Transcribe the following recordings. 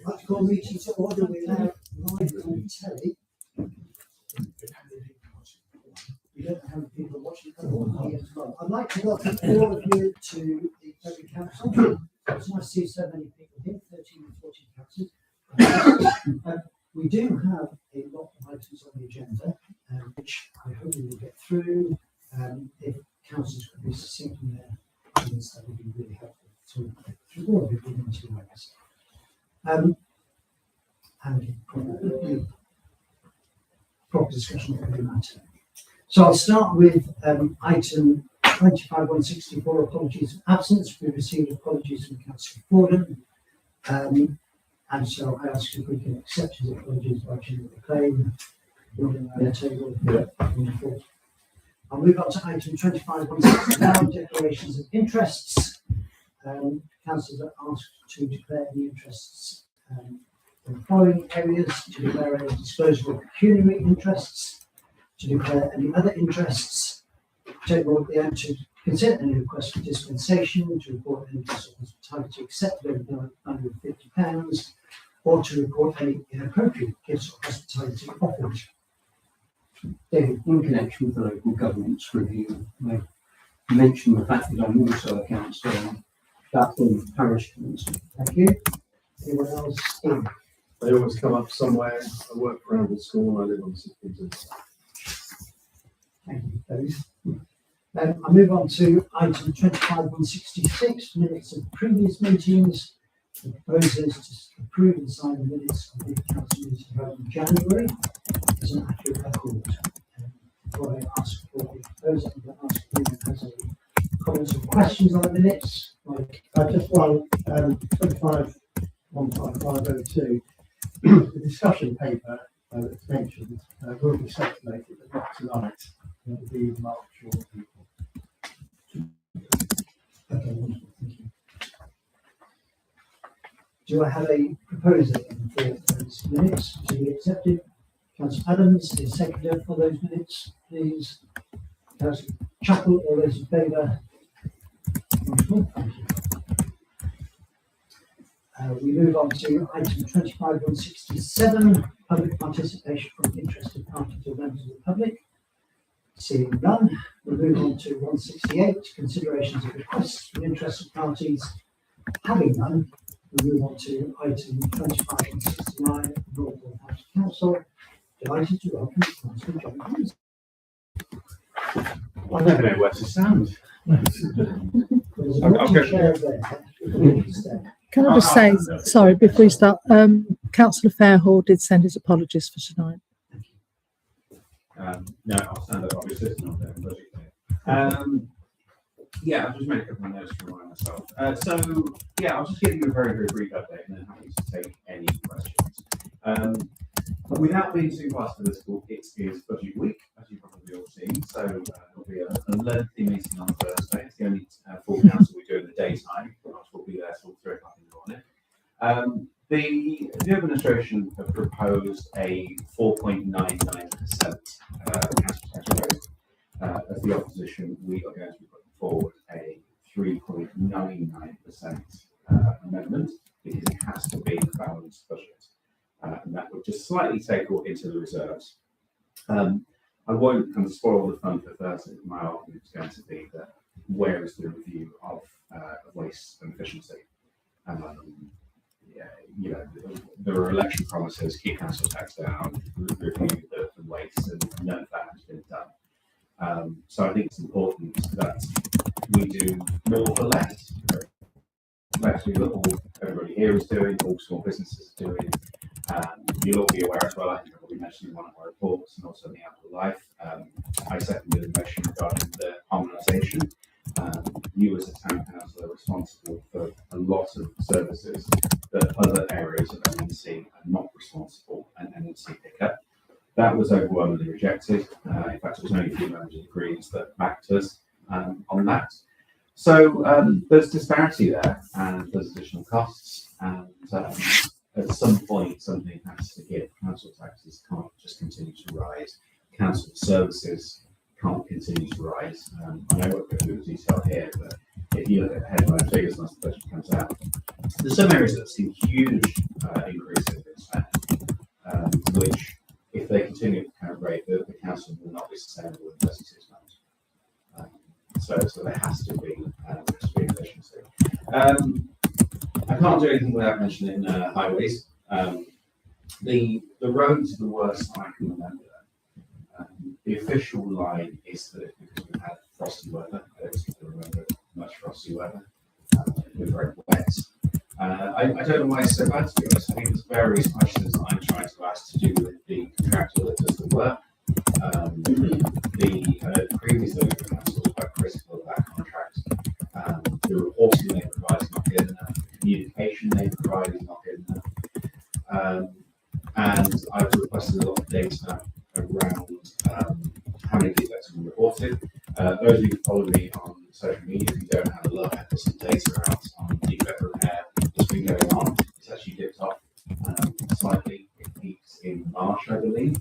I'd call meeting to order. We're now live on telly. We don't know how many people are watching here as well. I'd like to welcome all of you to the February Council. It's nice to see so many people here, 13 and 14 councils. We do have a lot of items on the agenda, which I hope we will get through. If councils could be succinct in their comments, that would be really helpful to through all of it within 2 hours. And probably proper discussion of every matter. So I'll start with item 25-164, apologies of absence. We received apologies from Councillor Forden. And so I ask if we can accept his apologies by changing the claim. Building on the table. Yeah. I'll move on to item 25-169, declarations of interests. Councillors are asked to declare the interests in the following areas: to declare any disposable pecuniary interests, to declare any other interests, to consider any request for dispensation, to report any hospitality accepted over £950, or to report any inappropriate gifts or hospitality offered. David. In connection with the local government's review, I mentioned the fact that I'm also a councillor on Blackburn Parish Council. Thank you. Anyone else? In? They always come up somewhere. I work for Amble School and I live on the 16th. Thank you, both. I move on to item 25-166, minutes of previous meetings. The proposal is to approve and sign the minutes of the council meeting held in January as an accurate record. Before I ask for the proposal, I'm going to ask if anyone has any comments or questions on the minutes. Like, just one, 25-15502. The discussion paper that's mentioned will be circulated, but not tonight. It will be March or April. Okay, wonderful, thank you. Do I have a proposal for those minutes to be accepted? Councillor Adams is seconder for those minutes, please. Councillor Chapel, all those in favour? Wonderful, thank you. We move on to item 25-167, public participation from interested parties or members of the public. Seeing none, we move on to 168, considerations of requests from interested parties. Having none, we move on to item 25-169, Northern County Council. Delighted to welcome Councillor John Hines. I never know where to stand. There's a rocking chair there. Can I just say, sorry, before we start, Councillor Fairhall did send his apologies for tonight. No, I'll stand up. I'll be sitting on there. Yeah, I've just made a couple of notes from myself. I'll just give you a very, very brief update and then happy to take any questions. Without being too fast political, it is budget week, as you've probably all seen. So there'll be a lengthy meeting on Thursday. It's the only full council we do in the daytime. We'll be there till 3 o'clock in the morning. The administration have proposed a 4.99% council tax rate. As the opposition, we are going to be putting forward a 3.99% amendment because it has to be a balanced budget. And that would just slightly take into the reserves. I won't kind of spoil the fun for Thursday. My argument is going to be that where is the review of waste and efficiency? There are election promises, keep council tax down, review the waste, and none of that has been done. So I think it's important that we do more for less. Actually, that all everybody here is doing, all small businesses are doing. You'll all be aware as well, I think I've already mentioned in one of my reports and also in the Apple Life. I seconded a motion regarding the harmonisation. You as a town council are responsible for a lot of services that other areas of NNC are not responsible and NNC pick up. That was overwhelmingly rejected. In fact, it was only a few members of the Greens that backed us on that. So there's disparity there and there's additional costs, and at some point something has to give. Council taxes can't just continue to rise. Council services can't continue to rise. I know what the detail here, but if you look at headline figures once the budget comes out, there's some areas that have seen huge increases in spend, which, if they continue at the current rate, the council will not be sustainable in 36 months. So there has to be efficiency. I can't do anything without mentioning highways. The roads are the worst I can remember. The official line is that it's because we've had frosty weather. I don't seem to remember much frosty weather. We're very wet. I don't know why it's so bad, to be honest. I think there's various questions that I'm trying to ask to do with the contractor that does the work. The previous local council was quite critical of that contract. The reporting they provide is not good enough. The communication they provide is not good enough. And I've requested a lot of data around how many defects have been reported. Those of you who follow me on social media, if you don't have a look, I put some data out on defect repair that's been going on. It's actually dipped off slightly. It peaks in March, I believe.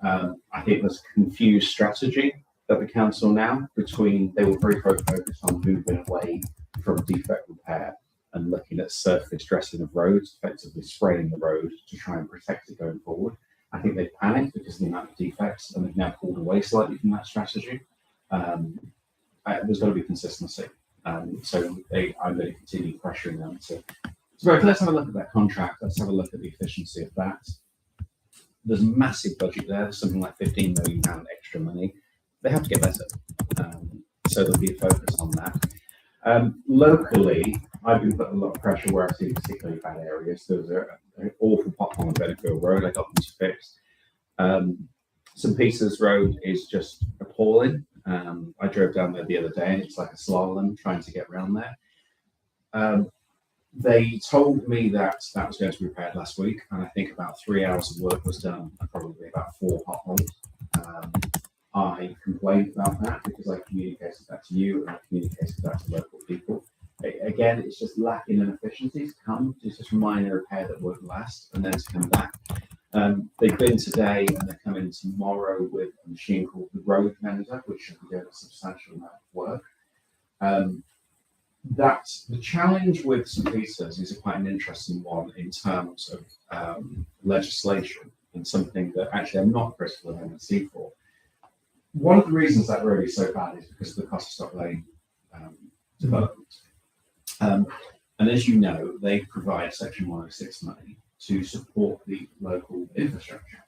I think there's confused strategy at the council now between, they were very focused on moving away from defect repair and looking at surface dressing of roads, effectively spraying the road to try and protect it going forward. I think they've panicked because of the amount of defects, and they've now pulled away slightly from that strategy. There's got to be consistency. So I'm going to continue pressuring them to. So let's have a look at that contract. Let's have a look at the efficiency of that. There's a massive budget there. There's something like £15 million extra money. They have to get better. So there'll be a focus on that. Locally, I've been putting a lot of pressure where I've seen particularly bad areas. There was an awful pothole on Benfield Road. I got them to fix. St Peter's Road is just appalling. I drove down there the other day and it's like a slalom trying to get around there. They told me that that was going to be repaired last week, and I think about 3 hours of work was done and probably about 4 potholes. I complained about that because I communicated that to you and I communicated that to local people. Again, it's just lacking in efficiencies. It's just a minor repair that won't last, and then to come back. They've been today and they're coming tomorrow with a machine called the Road Mender, which should be doing a substantial amount of work. That the challenge with St Peter's is quite an interesting one in terms of legislation, and something that actually I'm not critical of MNC for. One of the reasons that road is so bad is because of the cost of stop lane development. And as you know, they provide Section 106 money to support the local infrastructure.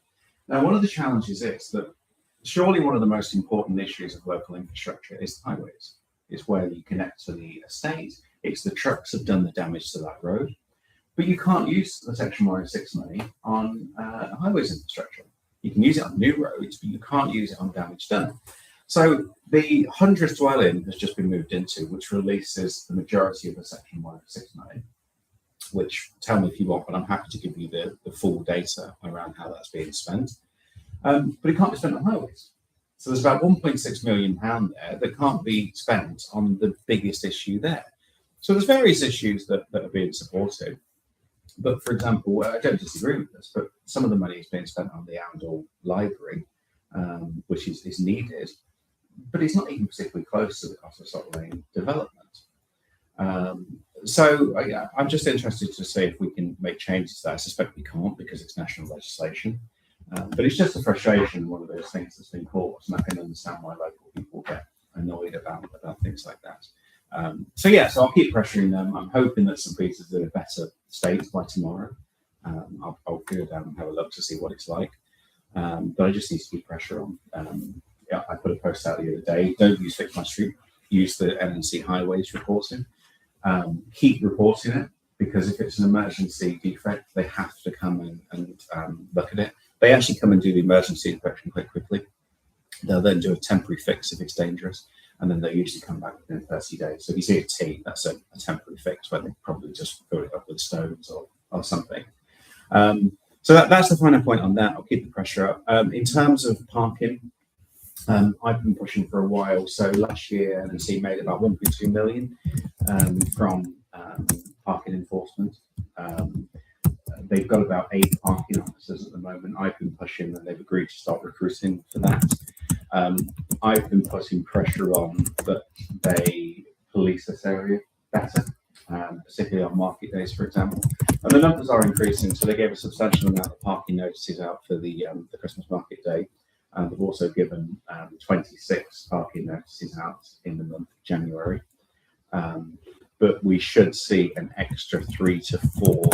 Now, one of the challenges is that surely one of the most important issues of local infrastructure is highways. It's where you connect to the estate. It's the trucks have done the damage to that road. But you can't use the Section 106 money on highways infrastructure. You can use it on new roads, but you can't use it on damage done. So the 100th dwelling has just been moved into, which releases the majority of the Section 106 money, which tell me if you want, but I'm happy to give you the full data around how that's being spent. But it can't be spent on highways. So there's about £1.6 million there that can't be spent on the biggest issue there. So there's various issues that are being supported. But for example, I don't disagree with this, but some of the money is being spent on the Oundle Library, which is needed, but it's not even particularly close to the cost of stop lane development. So I'm just interested to see if we can make changes to that. I suspect we can't because it's national legislation. But it's just a frustration, one of those things that's been caused, and I can understand why local people get annoyed about things like that. So I'll keep pressuring them. I'm hoping that St Peter's in a better state by tomorrow. I'll go down and have a look to see what it's like. But I just need to keep pressure on. I put a post out the other day. Don't use Fix My Street. Use the NNC Highways reporting. Keep reporting it, because if it's an emergency defect, they have to come and look at it. They actually come and do the emergency inspection quite quickly. They'll then do a temporary fix if it's dangerous, and then they usually come back within 30 days. So if you see a T, that's a temporary fix where they probably just fill it up with stones or something. So that's the final point on that. I'll keep the pressure up. In terms of parking, I've been pushing for a while. So last year, NNC made about 1.2 million from parking enforcement. They've got about 8 parking officers at the moment. I've been pushing, and they've agreed to start recruiting for that. I've been putting pressure on that they police this area better, particularly on market days, for example. And the numbers are increasing, so they gave a substantial amount of parking notices out for the Christmas market day. And they've also given 26 parking notices out in the month of January. But we should see an extra 3 to 4.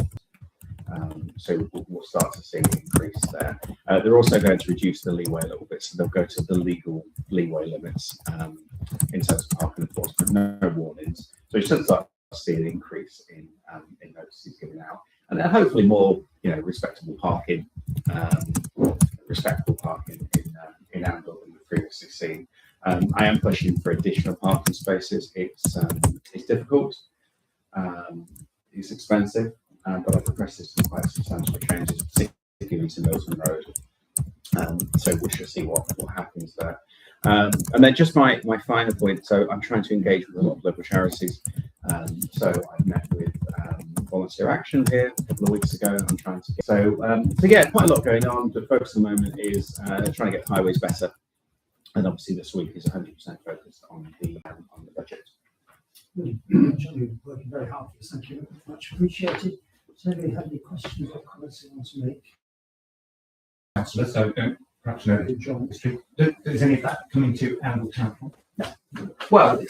So we'll start to see an increase there. They're also going to reduce the leeway a little bit, so they'll go to the legal leeway limits in terms of parking enforcement, no warnings. So we should start to see an increase in notices given out, and then hopefully more, respectable parking in Andover than we've previously seen. I am pushing for additional parking spaces. It's difficult. It's expensive. But I've requested some quite substantial changes, particularly to Milton Road. So we shall see what happens there. And then just my final point. So I'm trying to engage with a lot of local charities. So I've met with Volunteer Action here a couple of weeks ago. I'm trying to get quite a lot going on. The focus at the moment is trying to get highways better. And obviously this week is 100% focused on the budget. Johnny, working very hard for this. Thank you. Much appreciated. Does anybody have any questions or comments they want to make? Councillor, so perhaps know John. Is any of that coming to Andover Town Hall? Well,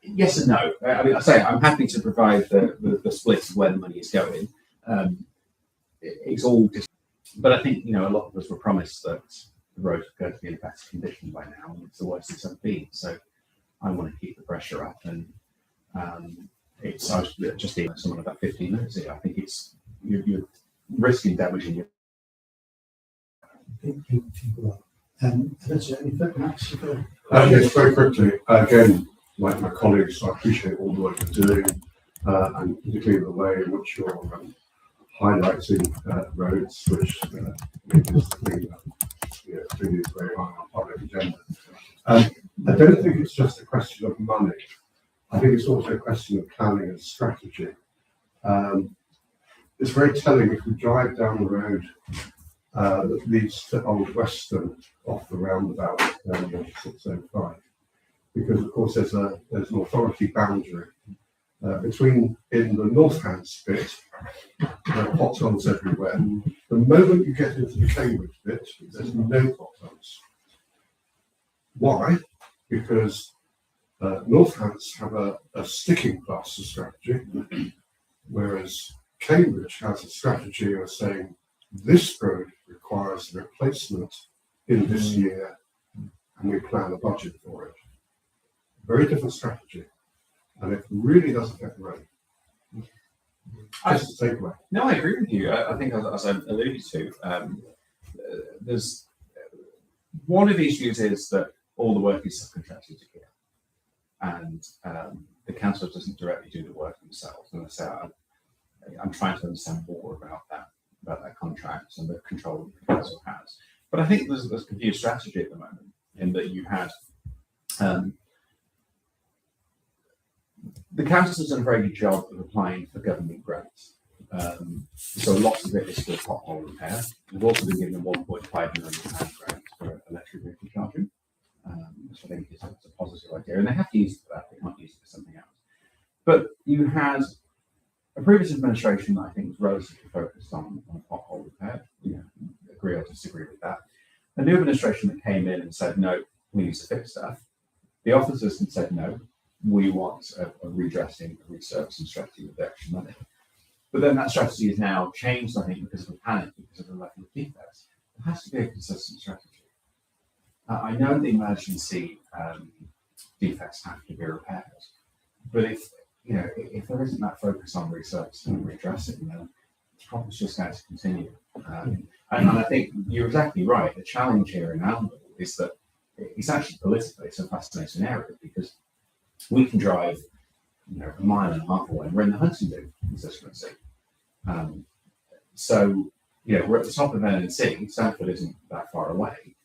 yes and no. I mean, I say I'm happy to provide the split of where the money is going. It's all, but I think a lot of us were promised that the road was going to be in better condition by now, and it's the worst it's ever been. So I want to keep the pressure up, and I was just even someone about 15 minutes ago. I think you're risking damaging your. Yes, very quickly. Again, like my colleagues, I appreciate all the work you're doing, and particularly the way in which you're highlighting roads, which is the thing that really is very high on public agenda. I don't think it's just a question of money. I think it's also a question of planning and strategy. It's very telling if we drive down the road that leads to Old Western off the roundabout down the 605, because of course there's an authority boundary between in the Northants bit, potholes everywhere. The moment you get into the Cambridge bit, there's no potholes. Why? Because Northants have a sticking plaster strategy, whereas Cambridge has a strategy of saying this road requires replacement in this year, and we plan a budget for it. Very different strategy, and it really does affect the road. Just to take away. No, I agree with you. I think, as I alluded to, there's one of the issues is that all the work is subcontracted to here, and the council doesn't directly do the work themselves. And I say I'm trying to understand more about that contract and the control that the council has. But I think there's confused strategy at the moment in that you had the council has done a very good job of applying for government grants. So lots of it is for pothole repair. We've also been given a £1.5 million grant for electric vehicle charging, which I think is a positive idea. And they have to use it for that, they can't use it for something else. But you had a previous administration that I think was relatively focused on pothole repair. Agree or disagree with that. A new administration that came in and said, no, we need to fix stuff. The officers had said, no, we want a redressing, a resurfacing strategy with the extra money. But then that strategy is now changed, I think, because of a panic, because of the level of defects. There has to be a consistent strategy. I know the emergency defects have to be repaired, but if there isn't that focus on resurfacing and redressing, then the problem's just going to continue. And I think you're exactly right. The challenge here in Andover is that it's actually politically it's a fascinating area because we can drive, a mile and a half away and we're in the Huntingdon constituency. So, we're at the top of NNC. Stamford isn't that far away,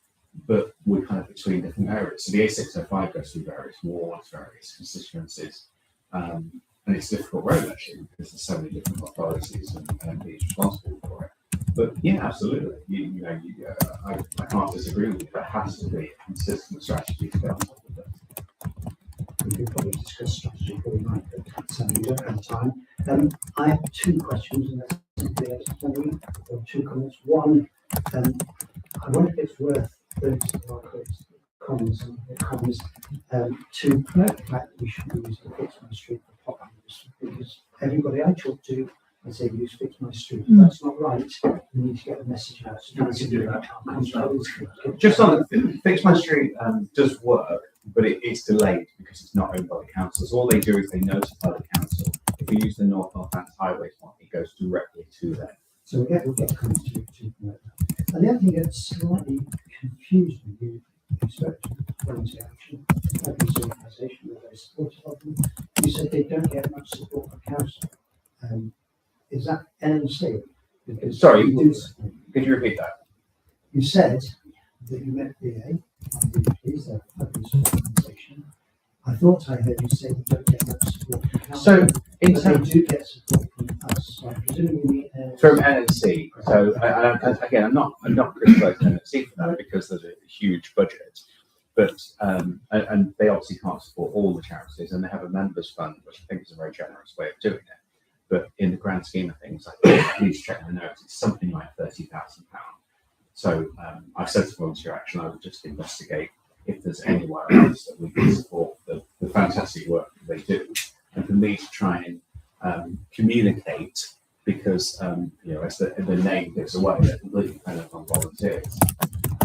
but we're kind of between different areas. So the A605 goes through various wards, various constituencies, and it's a difficult road actually because there's so many different authorities and MPs responsible for it. But yeah, absolutely. I can't disagree with you. There has to be a consistent strategy to go on top of it. We could probably discuss strategy for tonight, but we don't have time. I have two questions, and that's simply or two comments. One, I wonder if it's worth those comments to promote the fact that we should use the Fix My Street for pop-ups, because everybody I talk to, I say use Fix My Street. If that's not right, we need to get the message out. So We can do that. Just on Fix My Street does work, but it's delayed because it's not owned by the council. So all they do is they notify the council. If we use the Northants Highways one, it goes directly to them. So we'll get comments to promote that. And the other thing that slightly confused me, you spoke to Volunteer Action, Happy's organisation, we're very supportive of them. You said they don't get much support from council. Is that NMC? Because Sorry, we do support. Could you repeat that? You said that you met BA, is their Happy's organisation. I thought I heard you say they don't get much support from council. So in But they terms do get support from us, so I presume you mean from NNC, so again, I'm not criticising NNC for that because there's a huge budget, but and they obviously can't support all the charities, and they have a members fund, which I think is a very generous way of doing it. But in the grand scheme of things, I think I need to check my notes. It's something like £30,000. So I said to Volunteer Action, I would just investigate if there's anywhere else that we can support the fantastic work that they do, and for me to try and communicate, because as the name gives away, they're completely dependent on volunteers,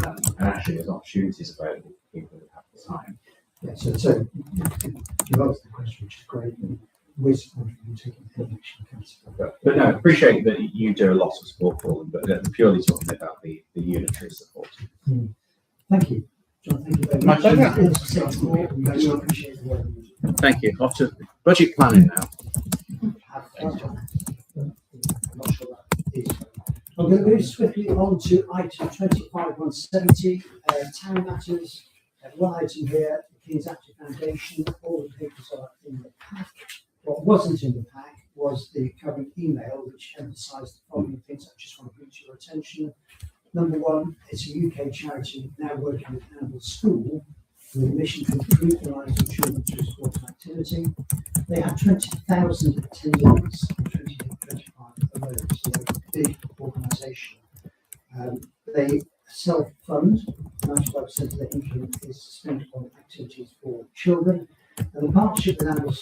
and actually there's opportunities available for people who have the time. yeah, so you've answered the question, which is great. And we're supporting you taking any action council. But no, appreciate that you do a lot of support for them, but purely talking about the unitary support. Thank you. John, thank you very My much. pleasure. We really appreciate the work you do. Thank you. Off to budget planning now. I'm not sure that is. I'm going to move swiftly on to item 25/170, town matters. One item here, the King's Active Foundation. All the papers are in the pack. What wasn't in the pack was the current email, which emphasised the following things I just want to bring to your attention. Number one, it's a UK charity now working with Hannibal School with a mission to improve the lives of children through sport and activity. They have 20,000 attendants in 2025 alone, so they're a big organisation. They self-fund, 95% of their income is spent on activities for children. And the partnership with Hannibal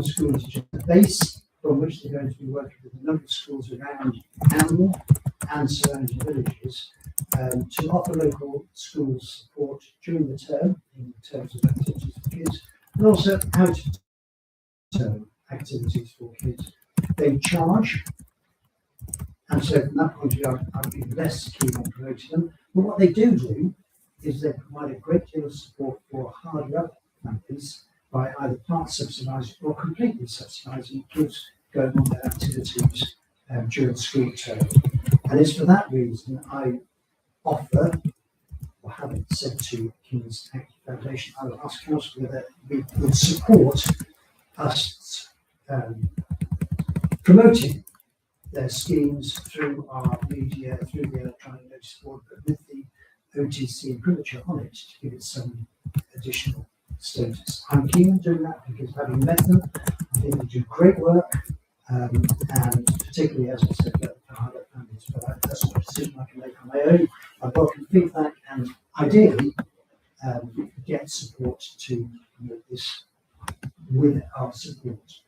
School is just the base from which they're going to be working with a number of schools around Hannibal and surrounding villages to offer local schools support during the term in terms of activities for kids, and also out of term activities for kids. They charge, and so from that point of view, I'd be less keen on promoting them. But what they do is they provide a great deal of support for harder up families by either part subsidising or completely subsidising kids going on their activities during school term. And it's for that reason I offer, or have it said to King's Active Foundation, I will ask Council whether we would support us promoting their schemes through our media, through the electronic notice board, but with the OTC imprimatur on it to give it some additional status. I'm keen on doing that because having met them, I think they do great work, and particularly, as I said, about the hard families, but that's not a decision I can make on my own. I welcome feedback and ideally get support to promote this with our support.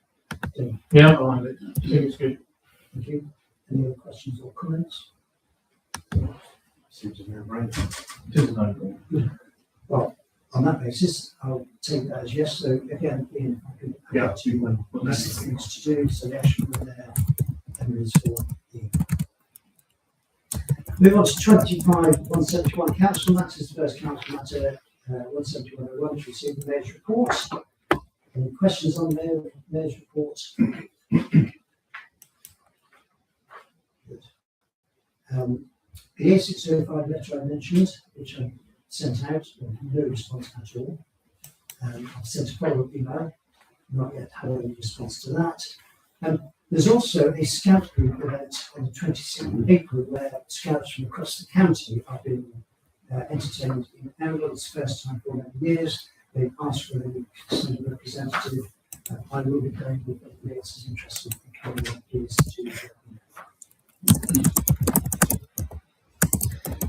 So, Yeah, I like it. Seems good. thank you. Any other questions or comments? Seems a no-brainer. Well, on that basis, I'll take that as yes. So again, Ian, I can add to what necessary things to do. So the action from there is for Ian. Move on to 25/171 council matters. The first council matter 17101 to receive the mayor's report. Any questions on the mayor's report? Good. The A605 letter I mentioned, which I sent out, no response at all. I've sent a follow-up email, not yet had any response to that. The There's also a scout group event on the 26th of April where scouts from across the county are being entertained in Angle. It's the first time for many years. They've asked for a send a representative. I will be going with anybody else is interested in coming up, please to.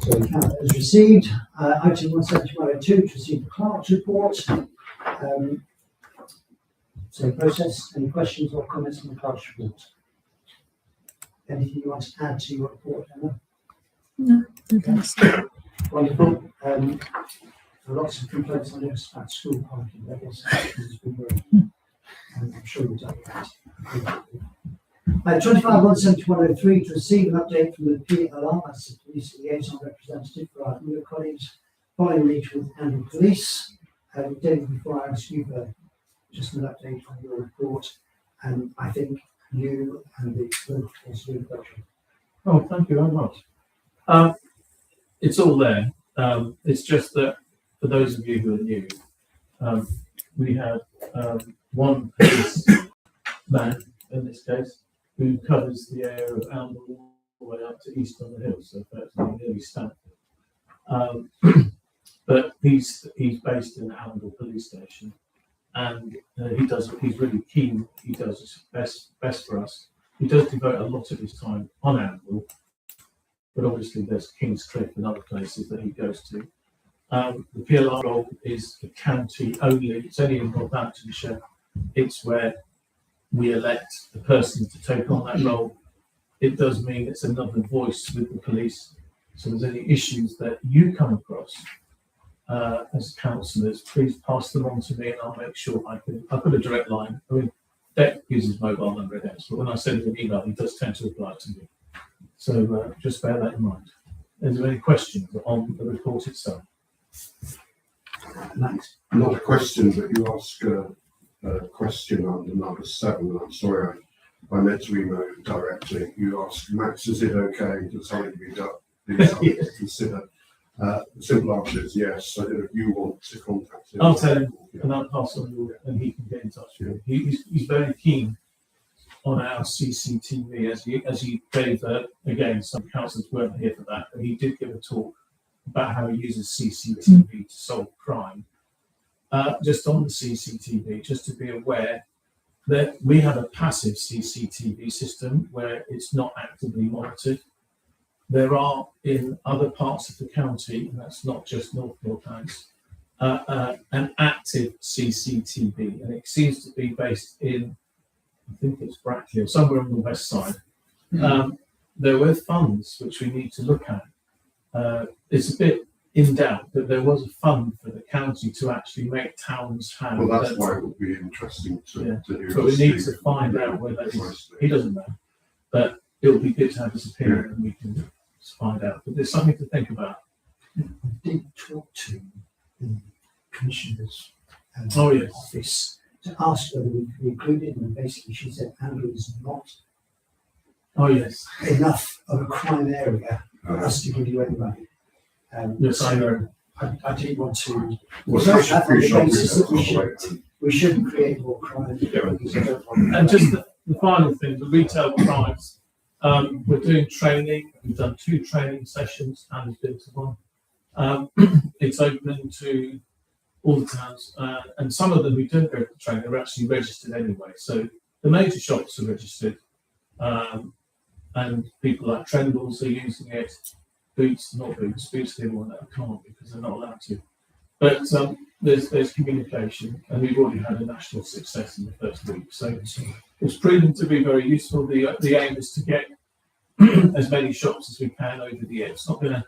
So the count has received item 17102 to receive the clerk's report. So process, any questions or comments on the clerk's report? Anything you want to add to your report, Emma? No, thanks. Wonderful. Lots of complaints on this about school parking. That is, has been very, I'm sure we've done that. 25/171/03 to receive an update from the PLR, that's the police liaison representative for our new colleagues, following a meeting with Angle Police. David, before I ask you for just an update on your report, and I think you and the group also do a great job. Oh, thank you very much. It's all there. It's just that for those of you who are new, we have one police man in this case who covers the area of Amble all the way up to East on the Hill, so effectively nearly Stanford. But he's based in Amble Police Station, and he's really keen. He does his best for us. He does devote a lot of his time on Amble, but obviously there's Kingscliff and other places that he goes to. The PLR role is the county only. It's only in Northamptonshire. It's where we elect the person to take on that role. It does mean it's another voice with the police. So if there's any issues that you come across as councillors, please pass them on to me, and I'll make sure I've got a direct line. I mean, Beck uses mobile number against, but when I send him an email, he does tend to reply to me. So just bear that in mind. Is there any questions on the report itself? Max? Not a question, but you ask a question under number 7. I'm sorry, I meant to email you directly. You ask, Max, is it okay? Does something to be done? Is something to consider? The simple answer is yes. I don't know if you want to contact him. I'll tell him, Yeah. and I'll pass on your, and he can get in touch with you. He's very keen on our CCTV, as he gave, again, some councillors weren't here for that, but he did give a talk about how he uses CCTV to solve crime. Just on the CCTV, just to be aware that we have a passive CCTV system where it's not actively monitored. There are in other parts of the county, and that's not just North Northants, an active CCTV, and it seems to be based in, I think it's Brackley or somewhere on the west side. There were funds which we need to look at. It's a bit in doubt that there was a fund for the county to actually make towns have. Well, that's why it would be interesting to hear. But we us need speak to find out whether precisely. he doesn't know. But it would be good to have his opinion and we can find out. But there's something to think about. I did talk to the commissioner's Oh, yes. office to ask whether we could be included, and basically she said Andrew is not Oh, yes. enough of a crime area for us to give you any money. Yes, I know. I didn't want to. Well, Not such have a free on the shop basis that is we shouldn't create more crime. because I don't want And just the final thing, the retail crimes. We're doing training. We've done 2 training sessions and we've been to one. It's open to all the towns, and some of them who don't go to training are actually registered anyway. So the major shops are registered, and people like Trendles are using it. Boots are the one that can't because they're not allowed to. But there's communication, and we've already had a national success in the first week. So it's proven to be very useful. The aim is to get as many shops as we can over the year. It's not going to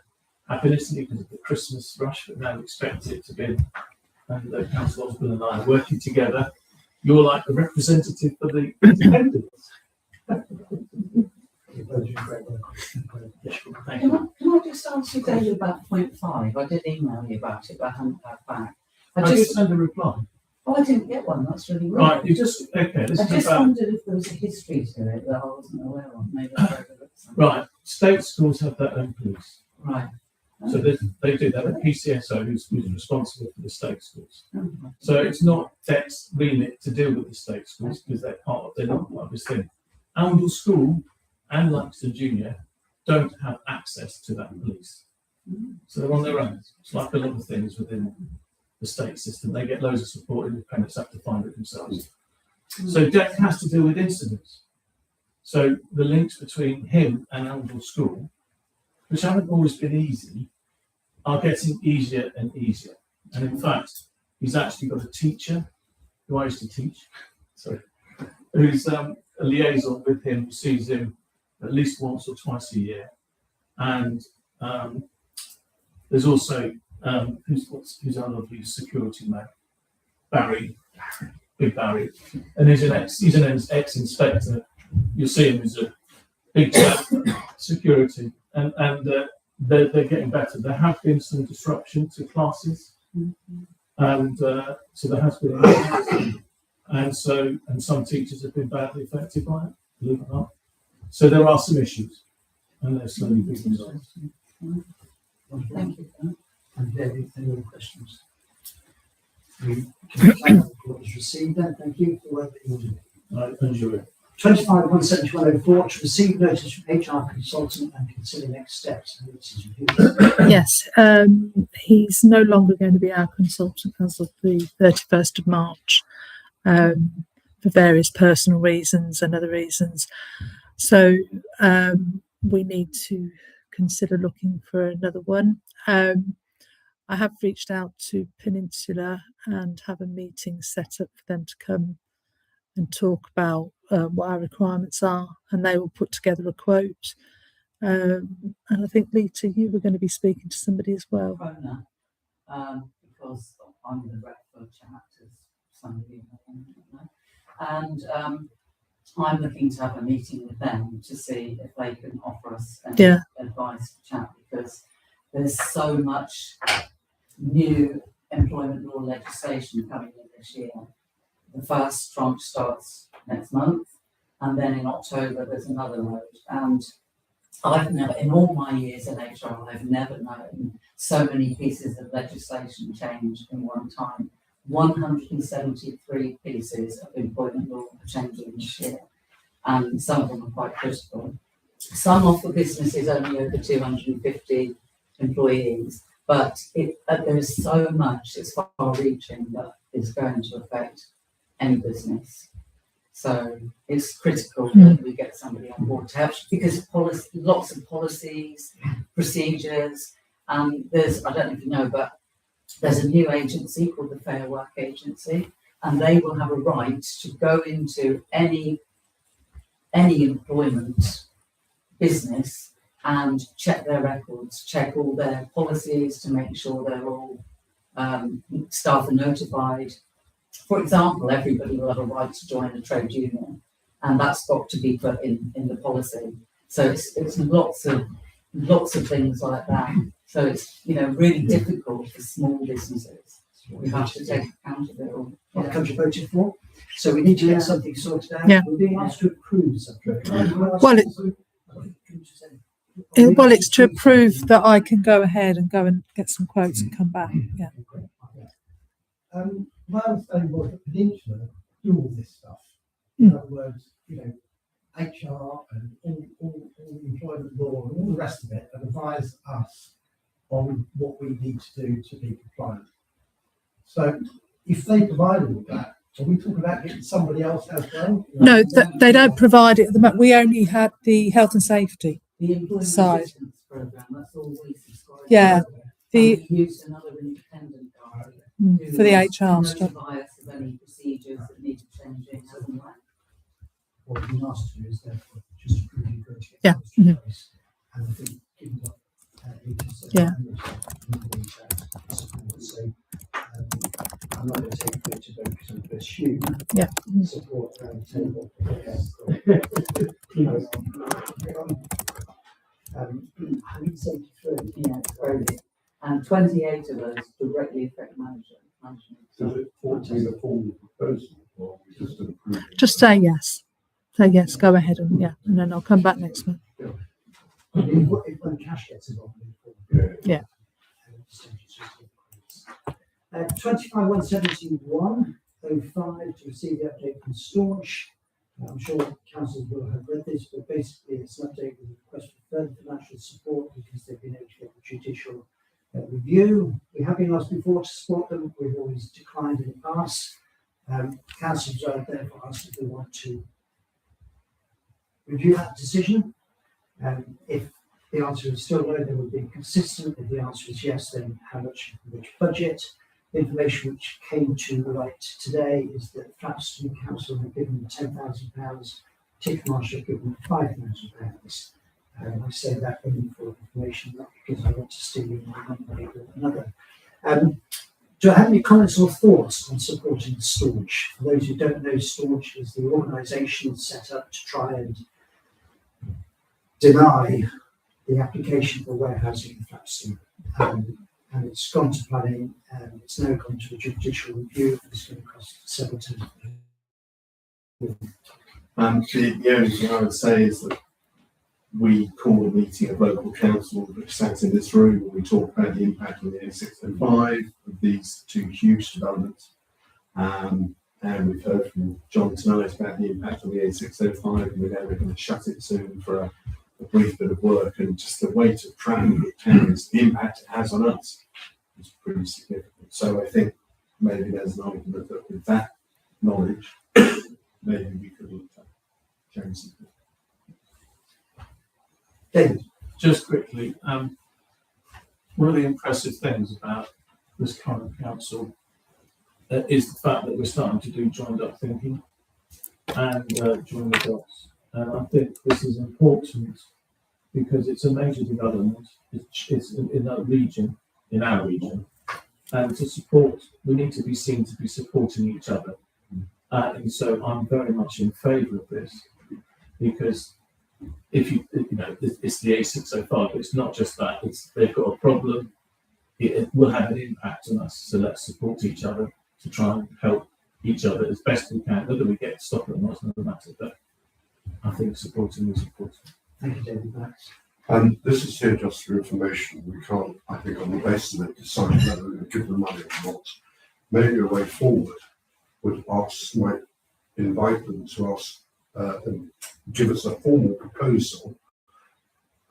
happen instantly because of the Christmas rush, but now we expect it to be. And Councillor Osborne and I are working together. You're like the representative for the independents. Thank you. Can I just ask you, David, about point 5? I did email you about it, but I haven't heard back. I did send a reply. Oh, I didn't get one. That's really weird. Right, you just, okay, this I is just about, wondered if there was a history to it that I wasn't aware of. Maybe I overlooked something. right, state schools have their own police. Right. So they do, they have a PCSO who's responsible for the state schools. Okay. So it's not DEC's remit to deal with the state schools because they're not part of this thing. Arundel School and Langston Junior don't have access to that police. So they're on their own. It's like a lot of things within the state system. They get loads of support, independents have to find it themselves. So Deck has to deal with incidents. So the links between him and Arundel School, which haven't always been easy, are getting easier and easier. And in fact, he's actually got a teacher who I used to teach, who's a liaison with him, who sees him at least once or twice a year. And there's also who's our lovely security man, Barry, Big Barry, and he's an ex-inspector. You'll see him as a big chap, security, and they're getting better. There have been some disruption to classes, and so there has been, and some teachers have been badly affected by it, believe it or not. So there are some issues, and they're slowly being resolved. Thank you. And David, any other questions? We can thank what was received then. Thank you for the work that you're doing. Enjoy it. 25/17104 to receive notice from HR consultant and consider next steps. And this is reviewed. Yes, he's no longer going to be our consultant as of the 31st of March for various personal reasons and other reasons. So we need to consider looking for another one. I have reached out to Peninsula and have a meeting set up for them to come and talk about what our requirements are, and they will put together a quote. And I think, Lita, you were going to be speaking to somebody as well. Corona, because I'm the rep for chapters, somebody know. And I'm looking to have a meeting with them to see if they can offer us any advice for chat, because there's so much new employment law legislation coming in this year. The first tranche starts next month, and then in October there's another load. And I've never, in all my years in HR, I've never known so many pieces of legislation change in one time. 173 pieces of employment law are changing this year, and some of them are quite critical. Some offer businesses only over 250 employees, but there is so much, it's far-reaching, that is going to affect any business. So it's critical that we get somebody on board to help, because lots of policies, procedures, there's, I don't know if you know, but there's a new agency called the Fair Work Agency, and they will have a right to go into any employment business and check their records, check all their policies to make sure they're all, staff are notified. For example, everybody will have a right to join a trade union, and that's got to be put in the policy. So it's lots of things like that. So it's, really difficult for small businesses. We have to take account of it all. What the country voted for. So we need to get something sorted out. Yeah. We're being asked to approve the subject. Well, it's to approve that I can go ahead and get some quotes and come back. Yeah. My understanding was that Peninsula do all this stuff. In other words, HR and all the employment law and all the rest of it, and advise us on what we need to do to be compliant. So if they provide all that, are we talking about getting somebody else as well? No, they don't provide it at the moment. We only had the health and safety. The employment Side. assistance programme, that's all we subscribe to. Yeah, And we use another independent guy for the HR stuff. notify us of any procedures that need to change in as and when. What we've been asked to do is therefore just approve you going to get Yeah. those to place. And I think given what Lisa said, Yeah. So I'm not going to take it to vote because I'm going to assume Yeah. support around the table. 173. Yeah, it's very big. And 28 of those directly affect management. Does it fall to the formal proposal or just an approval? Just say yes. Say yes, go ahead and then I'll come back next month. If when cash gets involved. Yeah. 25/171/05 to receive the update from Staunch. I'm sure councils will have read this, but basically it's an update with a request for further financial support because they've been able to get the judicial review. We have been asked before to support them. We've always declined in the past. Councils are therefore asked if they want to review that decision. If the answer is still no, they would be consistent. If the answer is yes, then how much, which budget? The information which came to light today is that Flatstone Council have given £10,000, Titchmarsh have given £5,000. I say that only for information, not because I want to steal one money or another. Do I have any comments or thoughts on supporting Storage? For those who don't know, Storage is the organisation set up to try and deny the application for warehousing in Flatstone. And it's gone to planning, and it's now gone to a judicial review. It's going to cost several tens of millions. The only thing I would say is that we call a meeting of local council which sat in this room and we talk about the impact on the A605 of these two huge developments. And we've heard from John tonight about the impact on the A605, and we're going to shut it soon for a brief bit of work, and just the weight of travel it carries, the impact it has on us is pretty significant. So I think maybe there's an argument that with that knowledge, maybe we could look at change something. David? Just quickly, one of the impressive things about this current council is the fact that we're starting to do joined up thinking and join the dots. And I think this is important because it's a major development. It's in that region, in our region, and to support, we need to be seen to be supporting each other. And so I'm very much in favour of this because if you know, it's the A605, but it's not just that. It's they've got a problem. It will have an impact on us. So let's support each other to try and help each other as best we can. Whether we get to stop it or not is another matter. But I think supporting is important. Thank you, David. Max? This is here just for information. We can't, I think, on the basis of it, decide whether we're going to give them money or not. Maybe a way forward might invite them to ask and give us a formal proposal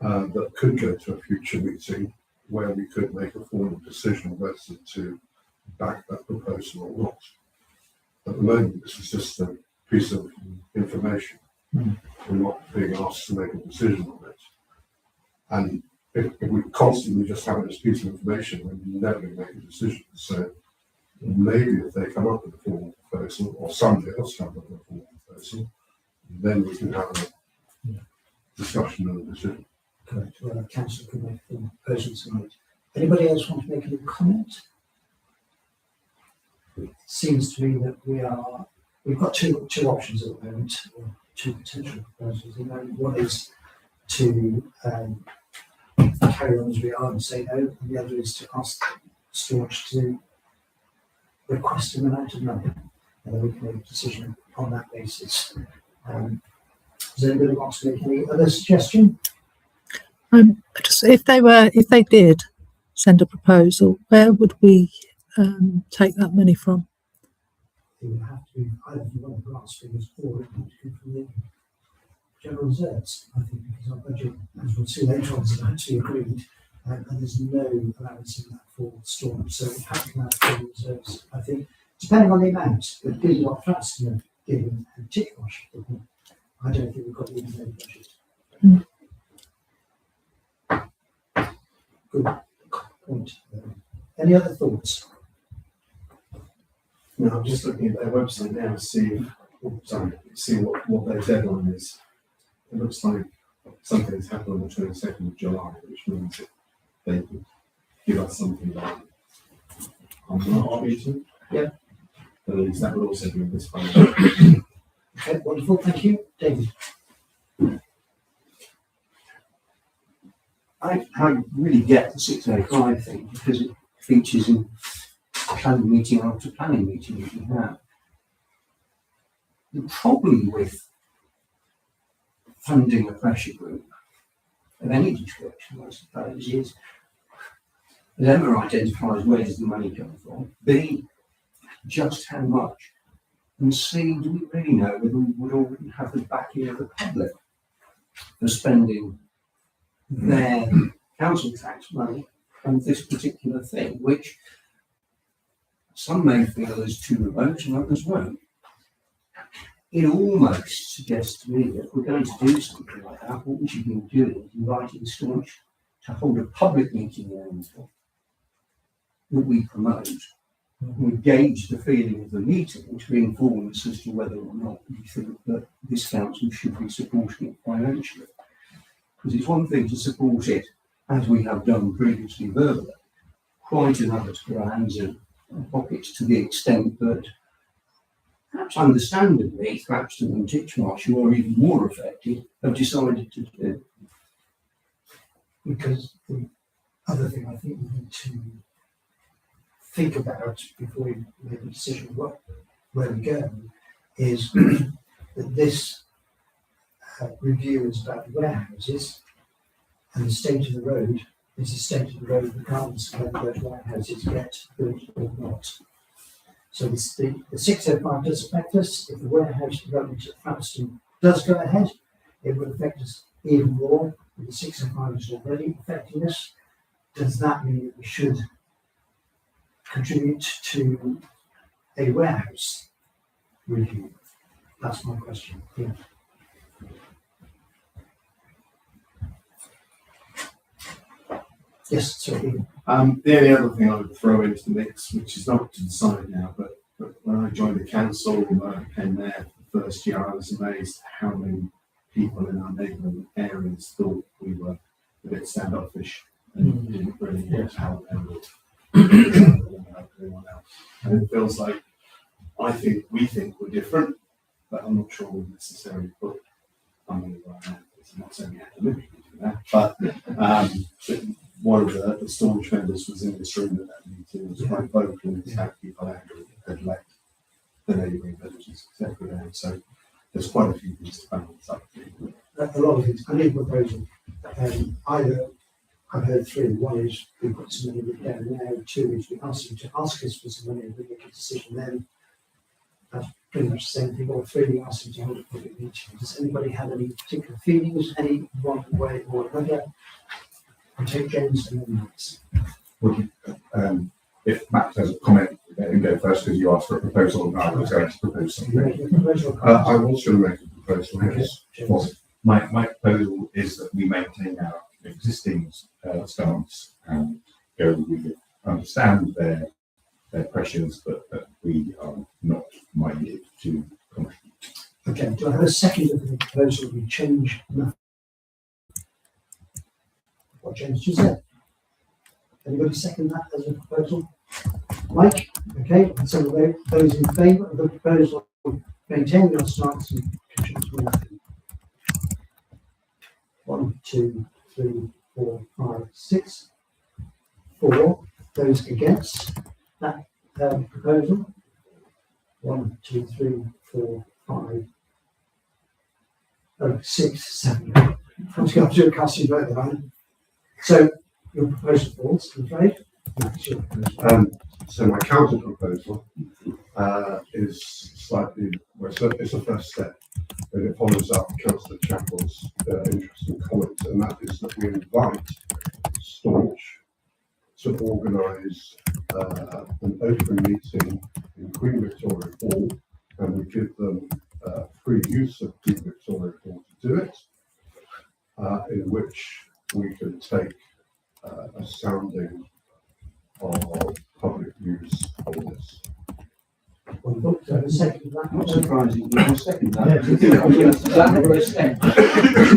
that could go to a future meeting where we could make a formal decision whether to back that proposal or not. At the moment, this is just a piece of information. We're not being asked to make a decision on it. And if we constantly just have this piece of information, we're never going to make a decision. So maybe if they come up with a formal proposal, or somebody else comes up with a formal proposal, then we can have a discussion and a decision. Correct. Well, council could make a proposal tonight. Anybody else want to make any comment? It seems to me that we've got two options at the moment, or two potential proposals. One is to carry on as we are and say no, and the other is to ask Storage to request an amount of money, and then we can make a decision on that basis. Does anybody want to make any other suggestion? Just if they did send a proposal, where would we take that money from? It would have to be either from one of the grants figures or it would come from the general reserves, I think, because our budget, as we'll see later on, is about to be agreed, and there's no allowance in that for Storage, so it has to come out of general reserves, I think, depending on the amount, but given what Flatstone have given and Titchmarsh have given, I don't think we've got the end budget. Good point. Any other thoughts? No, I'm just looking at their website now to see what their deadline is. It looks like something's happened on the 22nd of July, which means that they could give us something like on March meeting. Yeah. But at least that would also be this fine. Okay, wonderful, thank you. David? I really get the 605 thing because it features in planning meeting after planning meeting that we have. The problem with funding a pressure group of any description, I suppose, is as Emma identifies, where does the money come from? B, just how much and see, do we really know whether we would already have the backing of the public for spending their council tax money on this particular thing, which some may feel is too remote and others won't. It almost suggests to me that if we're going to do something like that, what we should be doing is inviting Staunch to hold a public meeting in Ansdell that we promote. We gauge the feeling of the meeting to inform us as to whether or not we think that this council should be supporting it financially. Because it's one thing to support it, as we have done previously verbally, quite another to put our hands in our pockets to the extent that, perhaps understandably, Clapston and Titchmarsh, who are even more affected, have decided to do. Because the other thing I think we need to think about before we make a decision where we go is that this review is about the warehouses, and the state of the road is the state of the road regardless of whether those warehouses get built or not. So the 605 does affect us. If the warehouse development at Clapston does go ahead, it will affect us even more. The 605 is already affecting us. Does that mean that we should contribute to a warehouse review? That's my question. Yeah. Yes, sorry. The only other thing I would throw into the mix, which is not to decide now, but when I joined the council, came there for the first year, I was amazed how many people in our neighbouring areas thought we were a bit standoffish and didn't really get how everyone else. And it feels like we think we're different, but I'm not sure we necessarily put money right now. I'm not saying we have to literally do that, but one of the staunch members was in this room at that meeting, was quite vocal in the fact people had left the neighbouring villages, etc. So there's quite a few things to balance up. A lot of things. I need a proposal. Either I've heard three. One is we put some money down now. Two is we ask them to ask us for some money and we make a decision then. That's pretty much the same thing. Or three, we ask them to hold a public meeting. Does anybody have any particular feelings, any one way or another? I'll take James and then Max. If Max has a comment, let him go first because you asked for a proposal and I was going to propose You something. make a proposal. I was going to make a proposal, yes. James. Well, my proposal is that we maintain our existing stance and go with it, understand their pressures, but that we are not minded to contribute. Okay, do I have a second of the proposal? We change nothing. What James just said. Anybody second that as a proposal? Mike? Okay, and so those in favour of the proposal maintaining our stance and contribute to nothing. 1, 2, 3, 4, 5, 6. 4. Those against that proposal. 1, 2, 3, 4, 5. 6, 7. I'm just going to do a casting vote there. So your proposal falls, I'm afraid. Max, your proposal. So my counter proposal is slightly, well, it's a first step, but it follows up Councillor Chappell's interesting comment, and that is that we invite Staunch to organise an open meeting in Queen Victoria Hall, and we give them free use of Queen Victoria Hall to do it, in which we can take a sounding of public views on this. One vote, do I have a second of that? Not surprising, you will second that. I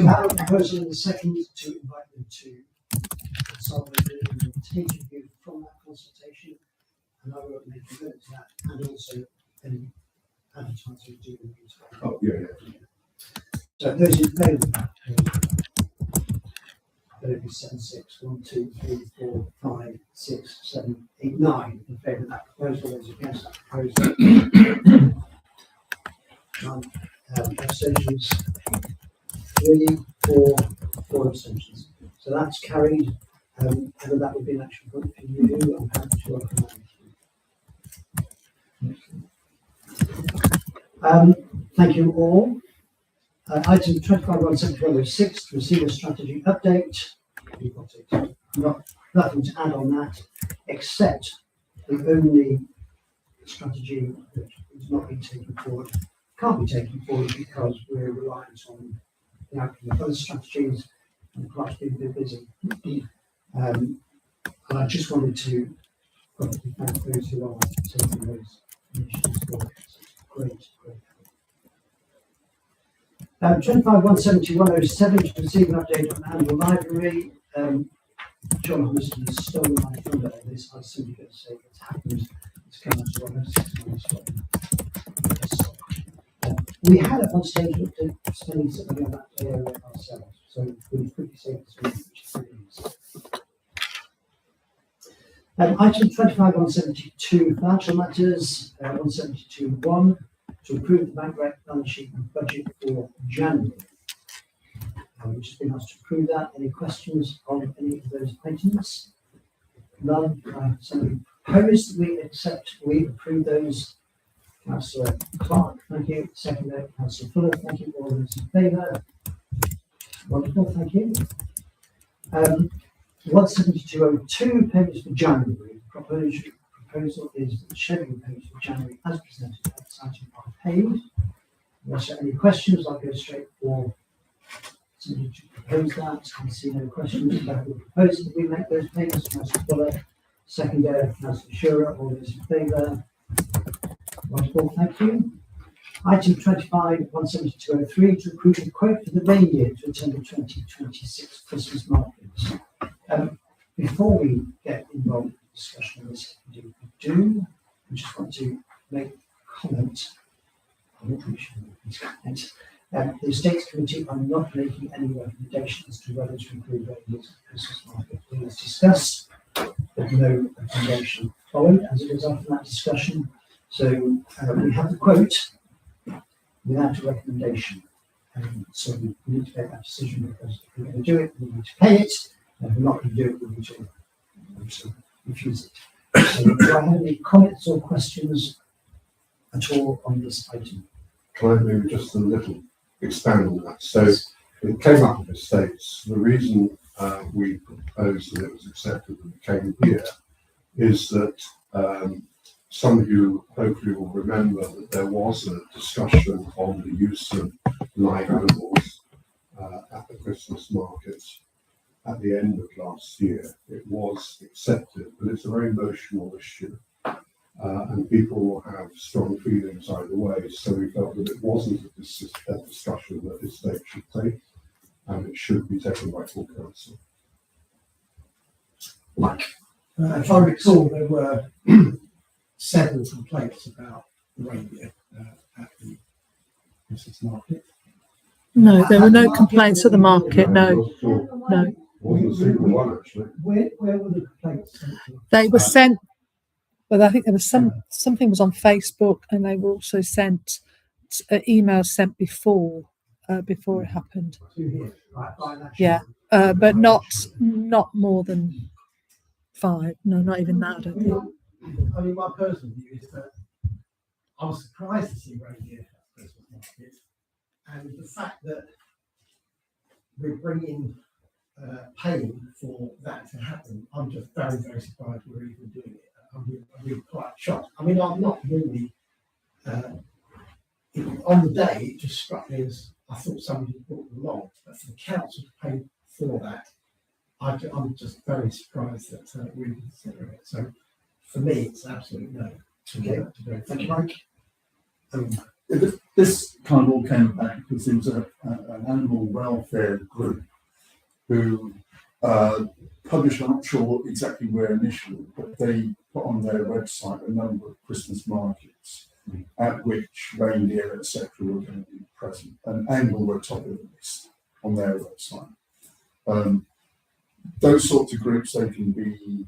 have a proposal in the second to invite them to consolidate and take a view from that consultation, and I will make a note of that, and also any advertising do in the meantime. Oh, yeah. So those in favour of that, that would be 7, 6, 1, 2, 3, 4, 5, 6, 7, 8, 9 in favour of that proposal. Those against that proposal. None. Abstentions. 3, 4 abstentions. So that's carried. And that would be an action point for you. I'm happy to welcome that. Thank you all. Item 25.17106, receiver strategy update. You've got it. Nothing to add on that, except the only strategy that is not being taken forward, can't be taken forward because we're reliant on the outcome of other strategies and perhaps being a bit busy. And I just wanted to probably thank those who are taking those initiatives forward. Great. 25.17107 to receive an update on Annual Library. John Humiston has stolen my thunder on this. I was simply going to say it's happened. It's come as well as 6 months ago. We had at one stage looked at spending something on that area ourselves, so we've quickly saved this week, which is pretty easy. Item 25.172, financial matters, 172.1, to approve the bank rec balance sheet and budget for January. We've just been asked to approve that. Any questions on any of those items? None. Somebody proposed that we approve those. Councillor Clark, thank you. Seconded, Councillor Fuller, thank you. All those in favour? Wonderful, thank you. 172.02, payments for January. Proposal is that the schedule payments for January as presented at this item are paid. Unless there are any questions, I'll go straight for somebody to propose that. I see no questions. But we'll propose that we make those payments. Councillor Fuller, seconded, Councillor Shearer, all those in favour? Wonderful, thank you. Item 25.172.03 to approve a quote for the reindeer to attend the 2026 Christmas markets. Before we get involved in discussion on this, I just want to make a comment. I appreciate these comments. The Estates Committee are not making any recommendations to whether to include reindeers at the Christmas market. We will discuss, but no recommendation followed as a result of that discussion. So we have the quote without a recommendation. So we need to make that decision because if we're going to do it, we need to pay it. And if we're not going to do it, we need to obviously refuse it. So do I have any comments or questions at all on this item? Can I maybe just a little expand on that? So it came up with Estates. The reason we proposed that it was accepted and came here is that some of you hopefully will remember that there was a discussion on the use of live animals at the Christmas market at the end of last year. It was accepted, but it's a very emotional issue. And people will have strong feelings either way. So we felt that it wasn't a discussion that this state should take, and it should be taken by full council. If I recall, there were several complaints about the reindeer at the Christmas market. No, there were no complaints at the market. No. Wasn't a single one actually. Where were the complaints sent to? They were sent. Well, I think there was something was on Facebook, and they were also sent emails sent before it happened. Yeah, but not more than 5. No, not even that. I don't think. I mean, my personal view is that I was surprised to see reindeer at the Christmas market, and the fact that we're bringing paying for that to happen, I'm just very, very surprised we're even doing it. I'm really quite shocked. I mean, I'm not really, on the day, it just struck me as I thought somebody brought them along, but for the council to pay for that, I'm just very surprised that we're considering it. So for me, it's absolutely no. Okay. Thank you, Mike. This kind of all came about because there was an animal welfare group who published, I'm not sure exactly where initially, but they put on their website a number of Christmas markets at which reindeer, etc., were going to be present, and Angle were top of the list on their website. Those sorts of groups, they can be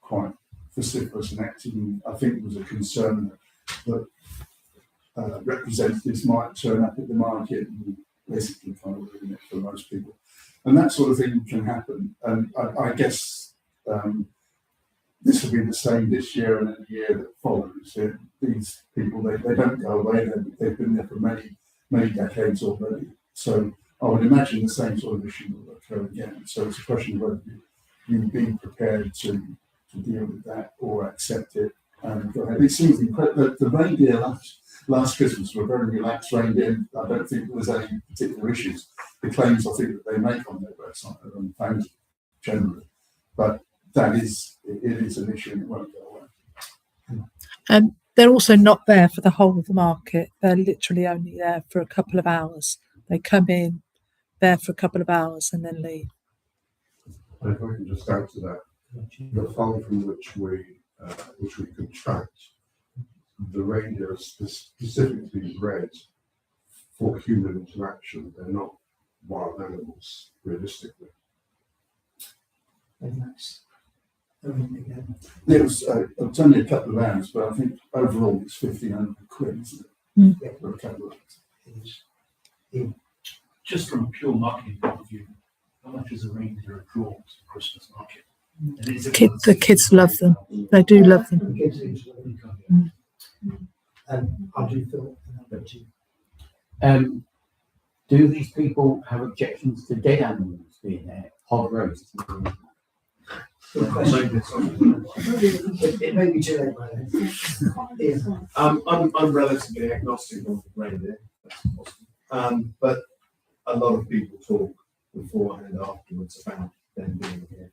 quite vociferous and active. I think there was a concern that representatives might turn up at the market and basically kind of ruin it for most people. And that sort of thing can happen. And I guess this will be the same this year and the year that follows. These people, they don't go away. They've been there for many decades already. So I would imagine the same sort of issue will occur again. So it's a question of whether you've been prepared to deal with that or accept it and go ahead. It seems incredible. The reindeer last Christmas were very relaxed reindeer. I don't think there was any particular issues. The claims I think that they make on their website are unfounded generally, but it is an issue and it won't go away. They're also not there for the whole of the market. They're literally only there for a couple of hours. They come in, there for a couple of hours, and then leave. And if I can just add to that, the farm from which we contract, the reindeer are specifically bred for human interaction. They're not wild animals, realistically. Very nice. Again. It was only a couple of hours, but I think overall it's 1,500 quid, isn't it? Yeah, for a couple of hours. Just from a pure marketing point of view, how much is a reindeer a draw to the Christmas market? And is it The kids love them. They do love them. The kids enjoy them. I do feel that you. Do these people have objections to dead animals being there, hog roast? Good question. It may be too late by then. I'm relatively agnostic on reindeer, that's possible. But a lot of people talk beforehand and afterwards about them being here.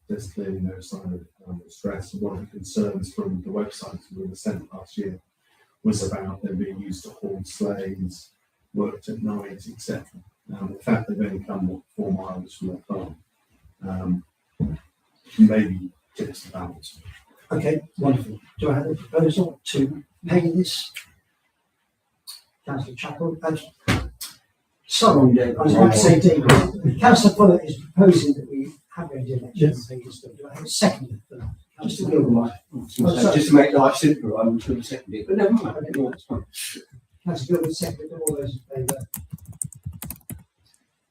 There's clearly no sign of stress. One of the concerns from the websites we were sent last year was about them being used to haul sleighs, worked at night, etc. The fact they've only come 4 miles from their farm maybe tips the balance. Okay, wonderful. Do I have a proposal to pay this? Councillor Chapel. Sorry, David. I was about to say David. Councillor Fuller is proposing that we have a election. Yes. Do I have a second for that? Councillor Gilroy. Just to make life simpler, I'm sure the second bit, but never mind. No, it's fine. Councillor Gilroy, second. All those in favour?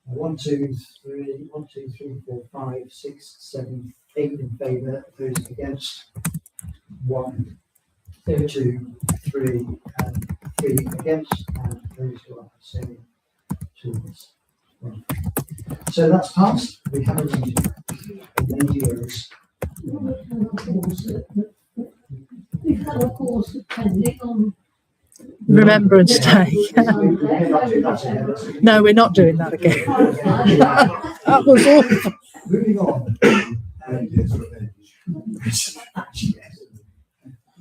1, 2, 3, 1, 2, 3, 4, 5, 6, 7, 8 in favour. Those against? 1, 2, 3, and 3 against, and those who are abstaining, 2 against. So that's passed. We have a meeting of NGOs. We've had a course pending on. Remembrance Day. No, we're not doing that again. That was awful. Moving on.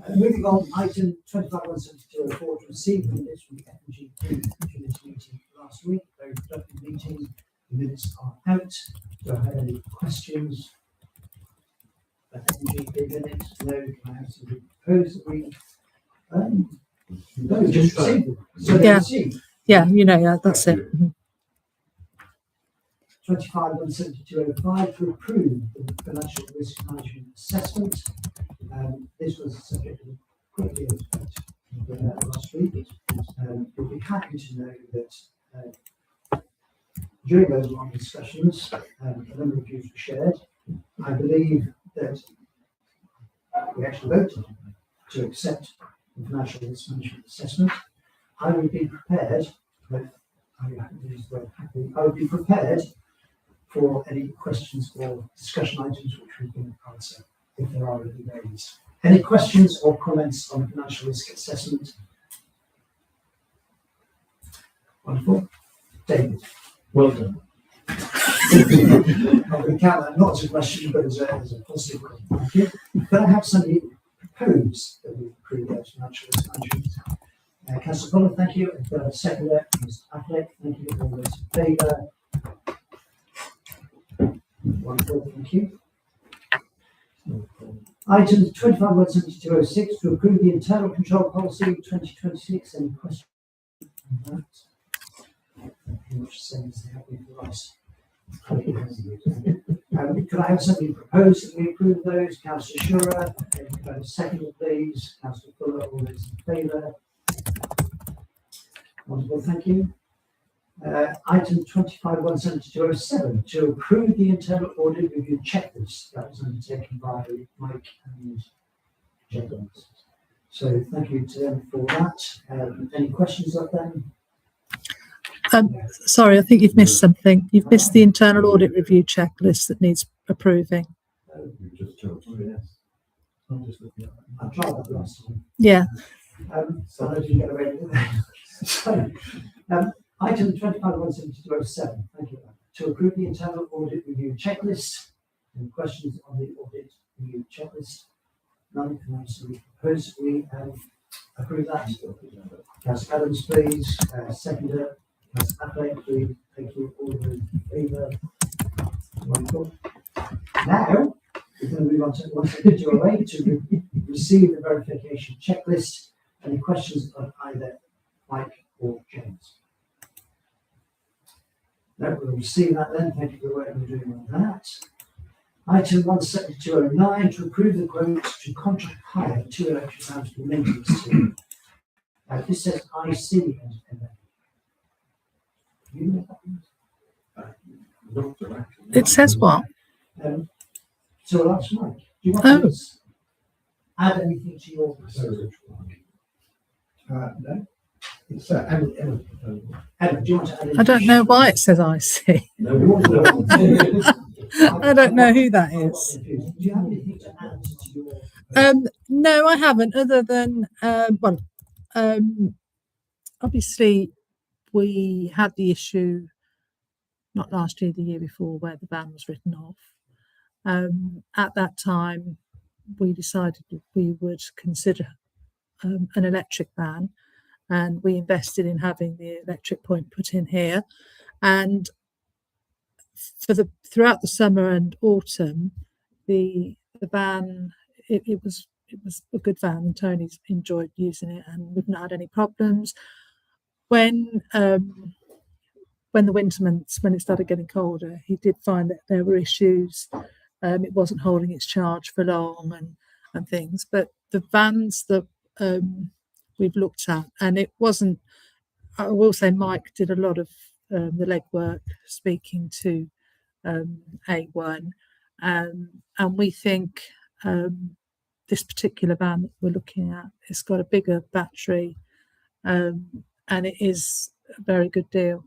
Moving on, item 25.172.04 to receive the minutes from the FNGP committee meeting last week. Very productive meeting. The minutes are out. Do I have any questions? FNGP minutes? No. Can I have something proposed that we? No, just receive them. So Yeah. received. Yeah, that's it. 25.172.05 to approve the financial risk management assessment. This was a subject of a quick deal of debate last week. You'll be happy to know that during those long discussions, a number of views were shared. I believe that we actually voted to accept the financial risk management assessment. I would be prepared, I would be prepared for any questions or discussion items which we can answer if there are any raised. Any questions or comments on the financial risk assessment? Wonderful. David. well done. I'm going to count that not as a question but as a positive one. Thank you. Can I have somebody propose that we approve those financial risk management? Councillor Fuller, thank you. And seconder, Mr. Affleck, thank you. All those in favour? Wonderful, thank you. Item 25.172.06 to approve the internal control policy 2026. Any questions on that? Pretty much the same as they have been for us. Could I have somebody propose that we approve those? Councillor Schurer, could I have a second, please? Councillor Fuller, all those in favour? Wonderful, thank you. Item 25/17207 to approve the internal audit review checklist that was undertaken by Mike and James. So thank you to them for that. Any questions of them? Sorry, I think you've missed something. You've missed the internal audit review checklist that needs approving. We've just talked. I'm just looking at I tried that last time. Yeah. So I didn't get away with it. So, item 25/17207, thank you. To approve the internal audit review checklist. Any questions on the audit review checklist? None, can I propose we approve that? Councillor Adams, please. Seconder, Councillor Affleck, please. Thank you. All in favour? Wonderful. Now, we're going to move on to 17208 to receive the verification checklist. Any questions of either Mike or James? No, we'll receive that then. Thank you for the work you're doing on that. Item 17209 to approve the quote to contract hire 2 electric vans for the maintenance team. This says IC and MA. You know that one? It says what? So I'll ask Mike. Do you want Oh. to add anything to your proposal? No, it's Emma proposal. Emma, do you want to add anything? I don't know why it says IC. I don't know who that is. Do you have anything to add to your? No, I haven't, other than, obviously we had the issue, not last year, the year before, where the van was written off. At that time, we decided that we would consider an electric van, and we invested in having the electric point put in here. And throughout the summer and autumn, the van it was a good van, and Tony's enjoyed using it, and we've not had any problems. When the winter months, when it started getting colder, he did find that there were issues. It wasn't holding its charge for long and things. But the vans that we've looked at, and it wasn't, I will say Mike did a lot of the legwork speaking to A1, and we think this particular van that we're looking at, it's got a bigger battery, and it is a very good deal.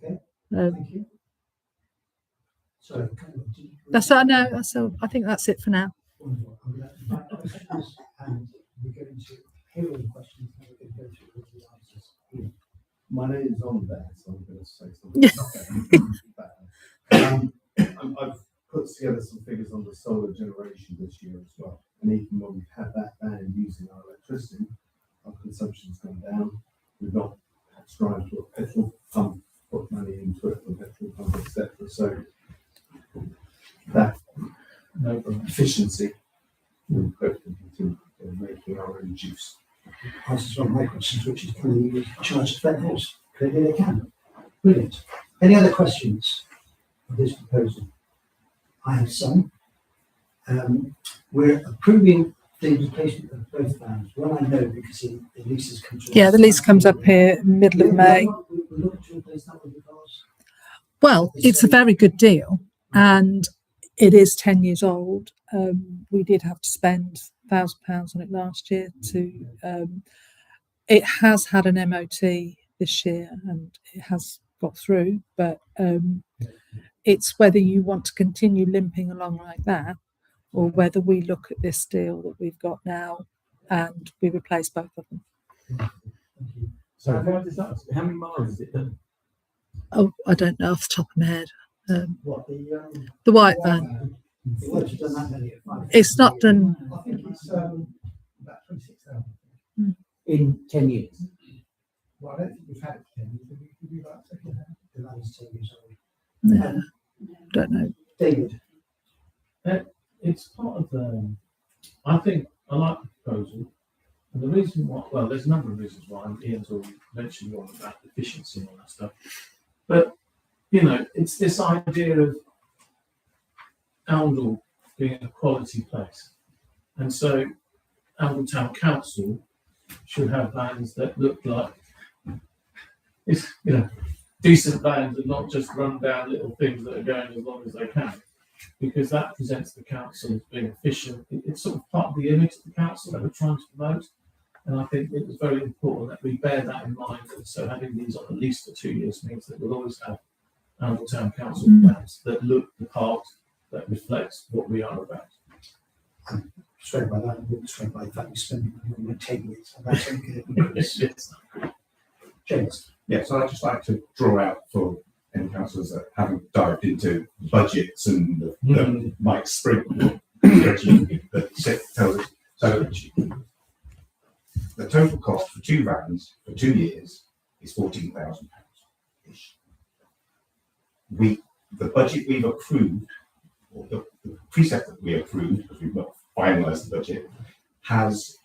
Okay, thank you. So, That's I know. That's all. I think that's it for now. wonderful. I'm going to invite questions, and we're going to hear all the questions, and we're going to go through all the answers. Ian. My name is on there, so I'm going to say something. I've put together some figures on the solar generation this year as well. And even when we've had that ban using our electricity, our consumption's gone down. We've not had to strive to a petrol pump, put money into it for petrol pump, etc. So that efficiency will hopefully continue making our own juice. Answers one of my questions, which is can you charge the vehicles? Clearly they can. Brilliant. Any other questions of this proposal? I have some. We're approving the replacement of both vans. Well, I know because the lease has come to. Yeah, the lease comes up here middle of May. We're looking to replace that with the cars. Well, it's a very good deal, and it is 10 years old. We did have to spend £1,000 on it last year. It has had an MOT this year, and it has got through. But it's whether you want to continue limping along like that, or whether we look at this deal that we've got now and we replace both of them. So how many miles is it done? Oh, I don't know off the top of my head. What The white van. It won't have done that many at 5. It's not done. I think it's about 26,000. In 10 years. Well, I don't think we've had it for 10 years. Did we like second hand? The van is 10 years old. No, don't know. David. It's part of the. I think I like the proposal, and the reason why. Well, there's a number of reasons why. And Ian's already mentioned one about efficiency and all that stuff. But you know, it's this idea of Oundle being a quality place, and so Oundle Town Council should have vans that look like it's decent vans and not just run down little things that are going as long as they can. Because that presents the council as being efficient. It's sort of part of the image of the council that we're trying to promote. And I think it was very important that we bear that in mind. And so having these on at least for 2 years means that we'll always have Arundel Town Council plans that look the part, that reflects what we are about. I'm persuaded by that, I'm persuaded by the fact you spend money on maintaining it, so that's okay. It's- James, Yeah, so I'd just like to draw out for any councillors that haven't dived into budgets and the Mike Spring spreadsheet that tells us. So the total cost for 2 vans for 2 years is £14,000. The budget we've approved, or the precept that we approved, because we've not finalised the budget, has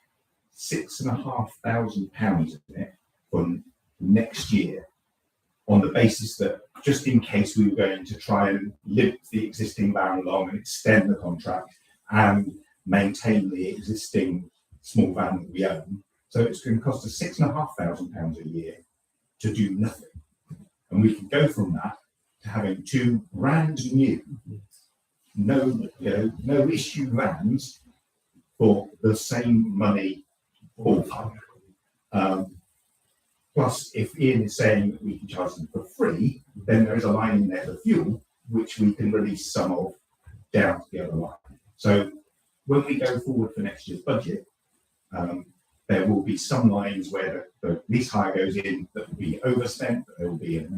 £6,500 in it for next year, on the basis that just in case we were going to try and limp the existing van along and extend the contract and maintain the existing small van that we own. So it's going to cost us £6,500 a year to do nothing. And we can go from that to having 2 brand new, no issue vans for the same money ballpark. Plus, if Ian is saying that we can charge them for free, then there is a line in there for fuel, which we can release some of down to the other line. So when we go forward for next year's budget, there will be some lines where the lease hire goes in that will be overspent, but there will be a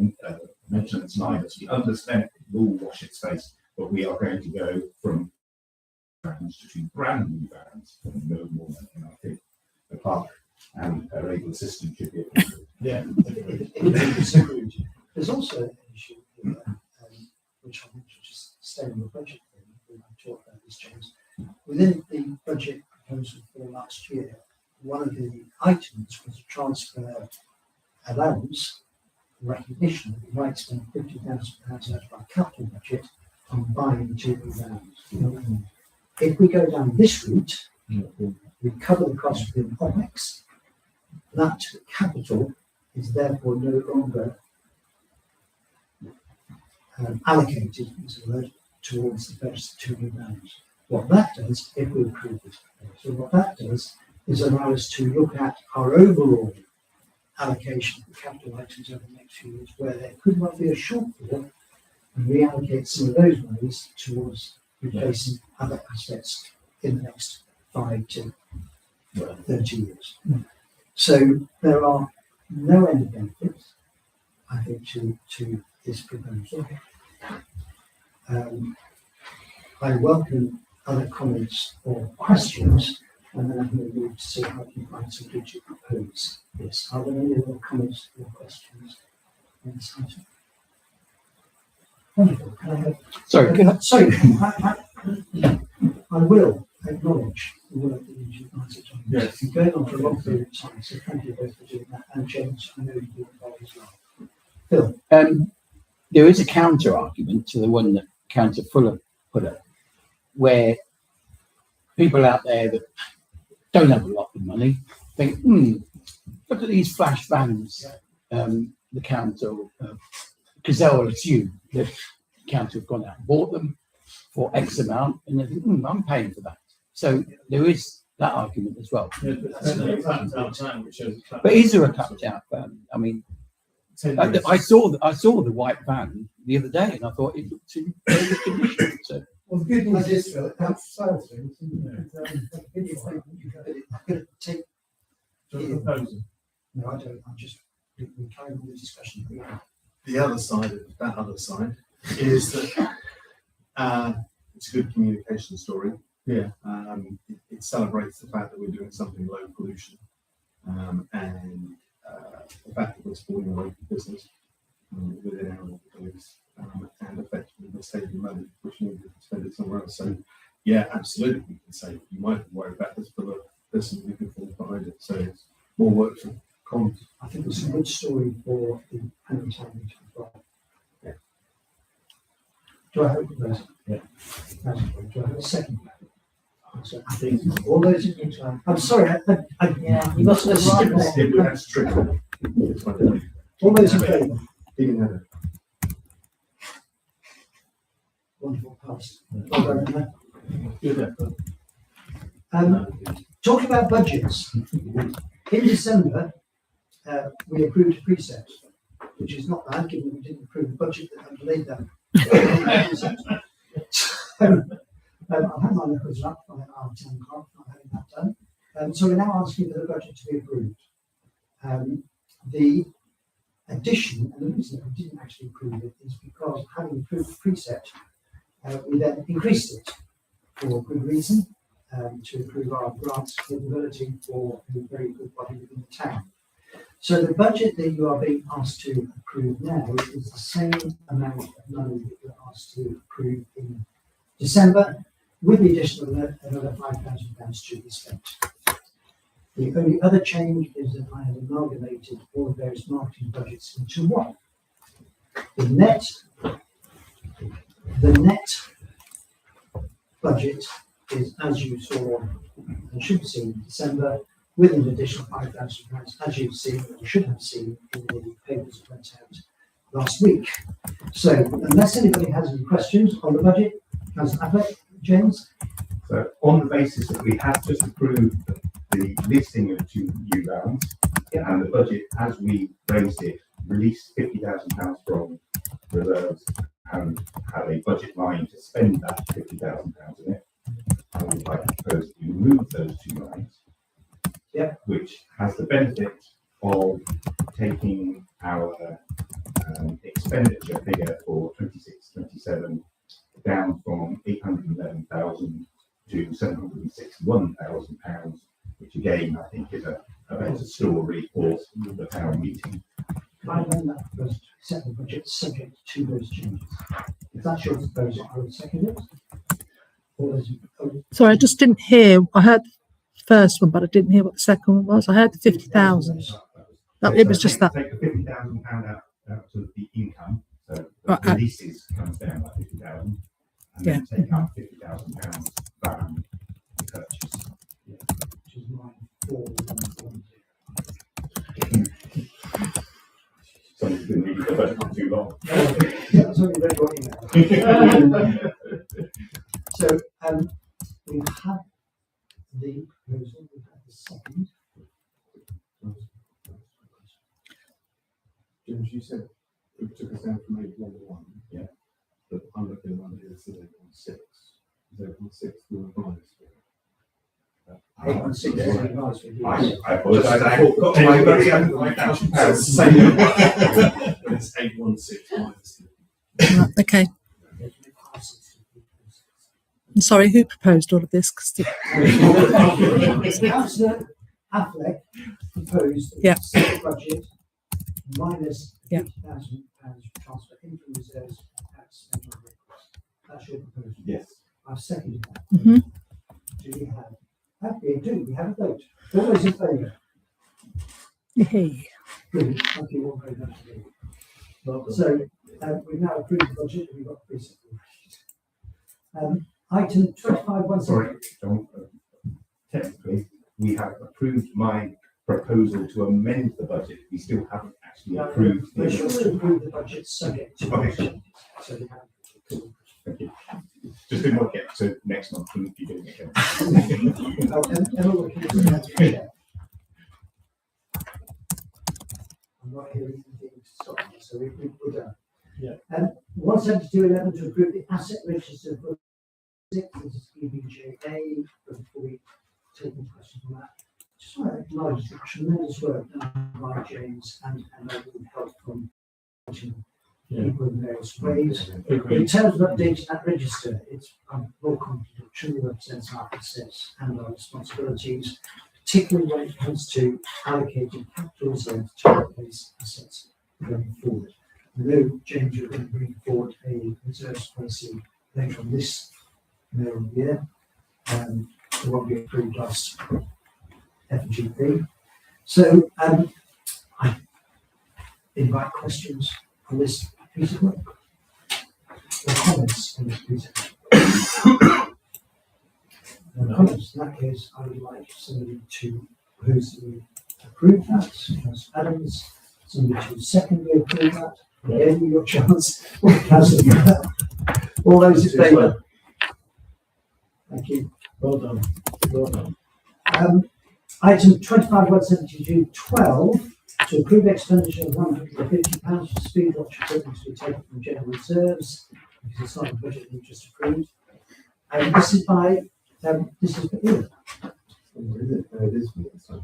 maintenance line that's be underspent. It will wash its face, but we are going to go from vans to 2 brand new vans, and no more than I think the clerk and a regular assistant should be able to. Yeah. there's also an issue here, which I mentioned, just staying on the budget thing, we might talk about this, James. Within the budget proposal for last year, one of the items was to transfer allowance recognition that we might spend £50,000 out of our capital budget on buying 2 new vans. If we go down this route, we cover the cost within OPEX. That capital is therefore no longer allocated, as a word, towards the purchase of 2 new vans. What that does, if we approve this, so what that does is allow us to look at our overall allocation of capital items over the next few years, where there could well be a shortfall, and reallocate some of those monies towards replacing other aspects in the next 5 to 30 years. So there are no end benefits, I think, to this proposal. I welcome other comments or questions, and then I'm going to move to see how I can find some good to propose this. Are there any other comments or questions on this item? Wonderful. Can I have... Sorry, I will acknowledge the work that you guys have done. Yes. It's been going on for a long period of time, so thank you both for doing that. And James, I know you've been involved as well. Phil? There is a counter argument to the one that Councillor Fuller put up, where people out there that don't have a lot of money think, look at these flash vans, the council, because they'll assume that the council have gone out and bought them for X amount, and they think, I'm paying for that. So there is that argument as well. Yeah, But is there a cut out van? I mean, I saw the white van the other day, and I thought it looked in very good condition. So. Well, the good news is, Phil, it helps sales things. Take proposal. No, I don't. I'm just carrying on the discussion. The other side of that other side is that it's a good communication story. Yeah. It celebrates the fact that we're doing something low pollution, and the fact that we're supporting a local business within our local police, and effectively we're saving money, which means we can spend it somewhere else. So, yeah, absolutely, we can say you might be worried about this, but look, there's some good things behind it. So it's more work for comms. I think it's a good story for the annual town meeting as well. Yeah. Do I have a proposal? Yeah. Do I have a second? So I think all those in favor. I'm sorry. Yeah, you must have right there. That's true. All those in favour. Keeping header. Wonderful pass. Well done, Emma. Good effort. Talking about budgets, in December, we approved a precept, which is not bad, given we didn't approve the budget that underlaid that. So, I've had my records up by our 10 o'clock, not having that done. So we're now asking for the budget to be approved. The addition, and the reason that we didn't actually approve it is because having approved the precept, we then increased it for good reason, to improve our grants capability for a very good body within the town. So the budget that you are being asked to approve now is the same amount of money that you were asked to approve in December, with the addition of another £5,000 to be spent. The only other change is that I have amalgamated all the various marketing budgets into one. The net budget is, as you saw and should have seen in December, with an additional £5,000, as you've seen, or you should have seen in the papers that went out last week. So, unless anybody has any questions on the budget, Councillor Affleck, James? So on the basis that we have just approved the listing of 2 new vans, and the budget as we raised it, released £50,000 from reserves and had a budget line to spend that £50,000 in it, I would like to propose that you remove those 2 lines. Which has the benefit of taking our expenditure figure for 26-27 down from 811,000 to 761,000 pounds, which again I think is a better story for the town meeting. Can I amend that first, set the budget subject to those changes? If that's your proposal, I would second it. All those, Sorry, I just didn't hear. I heard the first one, but I didn't hear what the second one was. I heard the 50,000. It was just that. Take the £50,000 out of the income, so Right, the leases comes down by 50,000, and then take out £50,000 van purchase. which is line 4.1. Somebody's been reading the budget for too long. Yeah, that's only read what email. So, we have the proposal, we have the second. James, you said it took us down from 811. Yeah. But I'm looking at it, it's 816. Is 816 the revised? 816 is advised with you. I apologise, I forgot my very £5,000. It's 816 minus the Right, okay. I'm sorry, who proposed all of this? 'Cause Councillor Affleck proposed Yeah. the budget minus Yeah. £50,000 transfer in from reserves and tax and other records. That's your proposal. Yes. I've seconded that. Mhm. Do we have? We have a vote. All those in favour? Yay. Brilliant. Thank you all very much. So we've now approved the budget and we've got the precept. Item 25. Sorry, John. Technically, we have approved my proposal to amend the budget. We still haven't actually approved We should the. approve the budget subject to. Okay. So we have. Thank you. Just didn't want to get to next month and be doing it again. Emma will keep it as chair. I'm not hearing anything to stop me, so we're done. Yeah. 17211 to approve the asset register for 6, this is EBJA, before we take any questions on that. Just want to acknowledge the tremendous work done by James and Emma with help from people in various ways. In terms of updating that register, it's more confident, truly represents our assets and our responsibilities, particularly when it comes to allocating capital reserves to replace assets going forward. I know, James, you're going to bring forward a reserves policy later on this year, the one we approved last FGP. So I invite questions on this piece of work or comments on this piece of work. No comments. In that case, I would like somebody to propose that we approve that. Councillor Adams, somebody to secondly approve that. Gave you your chance. Councillor, all those in favour? Thank you. Well done. Well done. Item 25/172/12 to approve expenditure of £150 for speed watch equipment to be taken from general reserves, because it's not a budget we just approved. And this is by, this is for Ian. It is.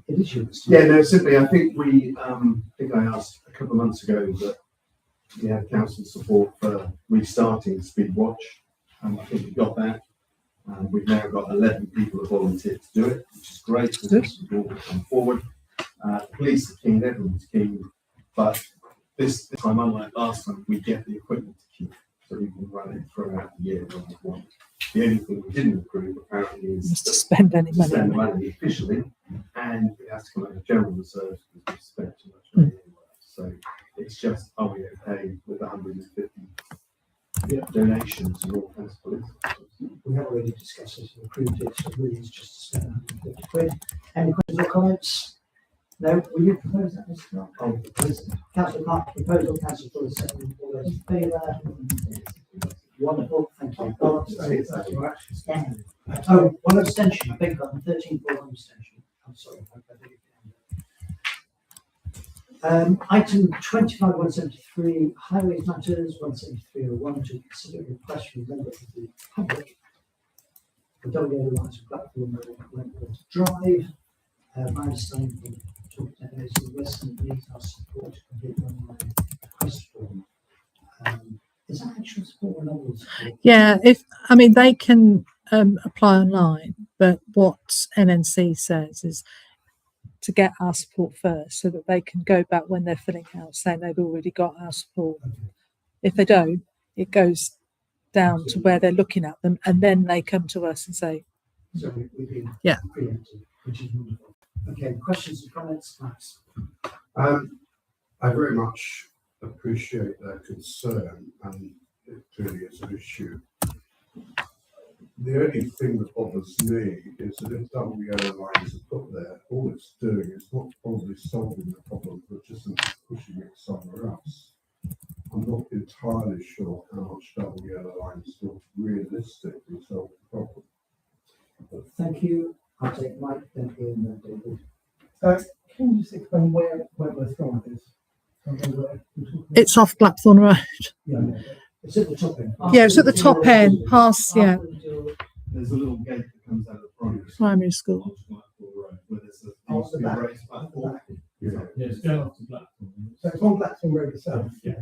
It is yours. Yeah, no, simply, I think I asked a couple of months ago that we had council support for restarting Speed Watch, and I think we got that. We've now got 11 people who volunteered to do it, which is great. This will come forward. Police are keen, everyone's keen, but this time, unlike last time, we get the equipment to keep, so we can run it throughout the year when we want. The only thing we didn't approve apparently is to spend any to money. spend the money officially, and it has to come out of general reserves because we've spent too much money anyway. So it's just, are we okay with 150 donations and all kinds of police? We have already discussed this and approved it, so really it's just to spend 150 quid. Any questions or comments? No, will you propose that, Mr. Clark? Oh, please. Councillor Clark, proposal, Councillor Fuller, second, all those in favour? Wonderful, thank you. Oh, one abstention, I beg your pardon, 13 for one abstention. I'm sorry. Item 25/173, highways matters, 17301, to consider a request from members of the public for WA lines of platform Wentworth Drive. My understanding from talking to those in the Western needs our support to complete online request form. Is that actual support or not support? Yeah, they can apply online, but what NNC says is to get our support first, so that they can go back when they're filling out saying they've already got our support. If they don't, it goes down to where they're looking at them, and then they come to us and say, So we've been yeah, preempted, which is wonderful. Okay, questions and comments, Max? I very much appreciate their concern, and it clearly is an issue. The only thing that bothers me is that if WO lines are put there, all it's doing is not probably solving the problem, but just pushing it somewhere else. I'm not entirely sure how much WO lines will realistically solve the problem. Thank you. I'll take Mike, then Ian, then David. Can you just explain where Wentworth Drive is? it's off Blackthorn Road. Yeah, It's at the top end. Yeah, it's at the top end, past, yeah, There's a little gate that comes out of the primary school. where there's a Oh, the back. raised platform. Yeah. Yeah, it's going off to Blackpool. So it's on Blackthorn Road itself. Yeah,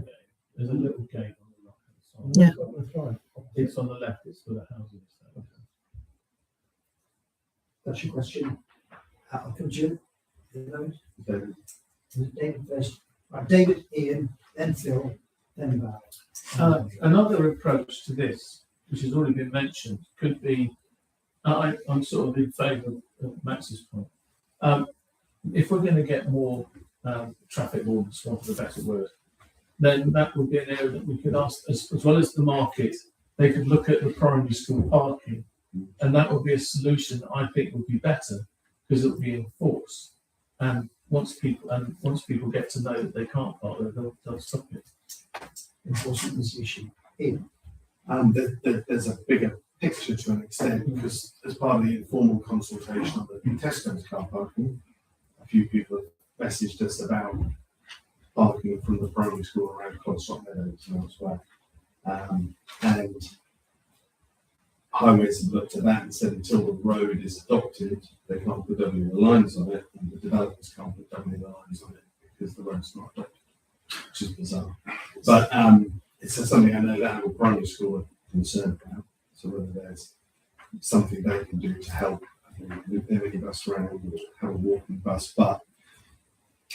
there's a little gate on the right-hand side. Yeah. Wentworth Drive. It's on the left, it's for the housing. That's your question. I'll come to you. David first. Right, David, Ian, then Phil, then Val. Another approach to this, which has already been mentioned, could be, I'm sort of in favour of Max's point. If we're going to get more traffic wardens, for want of a better word, then that would be an area that we could ask, as well as the market, they could look at the primary school parking, and that would be a solution that I think would be better, because it would be enforced. And once people get to know that they can't park there, they'll stop it. Enforcement is the issue. Ian. There's a bigger picture to an extent, because as part of the informal consultation on the Tesco's car parking, a few people have messaged us about parking from the primary school around Clodstock Meadows and elsewhere. And highways have looked at that and said until the road is adopted, they can't put W lines on it, and the developers can't put W lines on it because the road's not adopted, which is bizarre. But it's something I know that our primary school are concerned about. So whether there's something they can do to help, move their minibus around or have a walking bus, but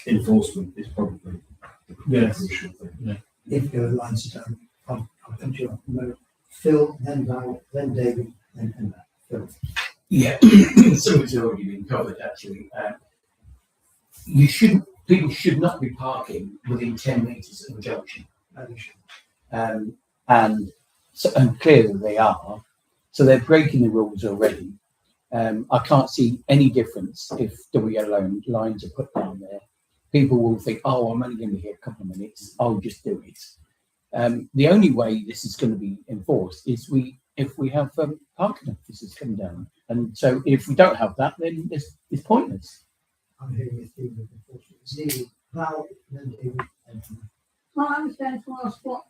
enforcement is probably the crucial thing. Yeah. If your lines are done, I'll come to you. No, Phil, then Val, then David, then Emma. Phil. Yeah, something's already been covered actually. People should not be parking within 10 metres of a junction. And clearly they are. So they're breaking the rules already. I can't see any difference if WO lines are put down there. People will think, oh, I'm only going to be here a couple of minutes. I'll just do it. The only way this is going to be enforced is if we have parking officers come down, and so if we don't have that, then it's pointless. I'm hearing with you with enforcement. It's needed. Val, then David, and Well, I was going to ask what,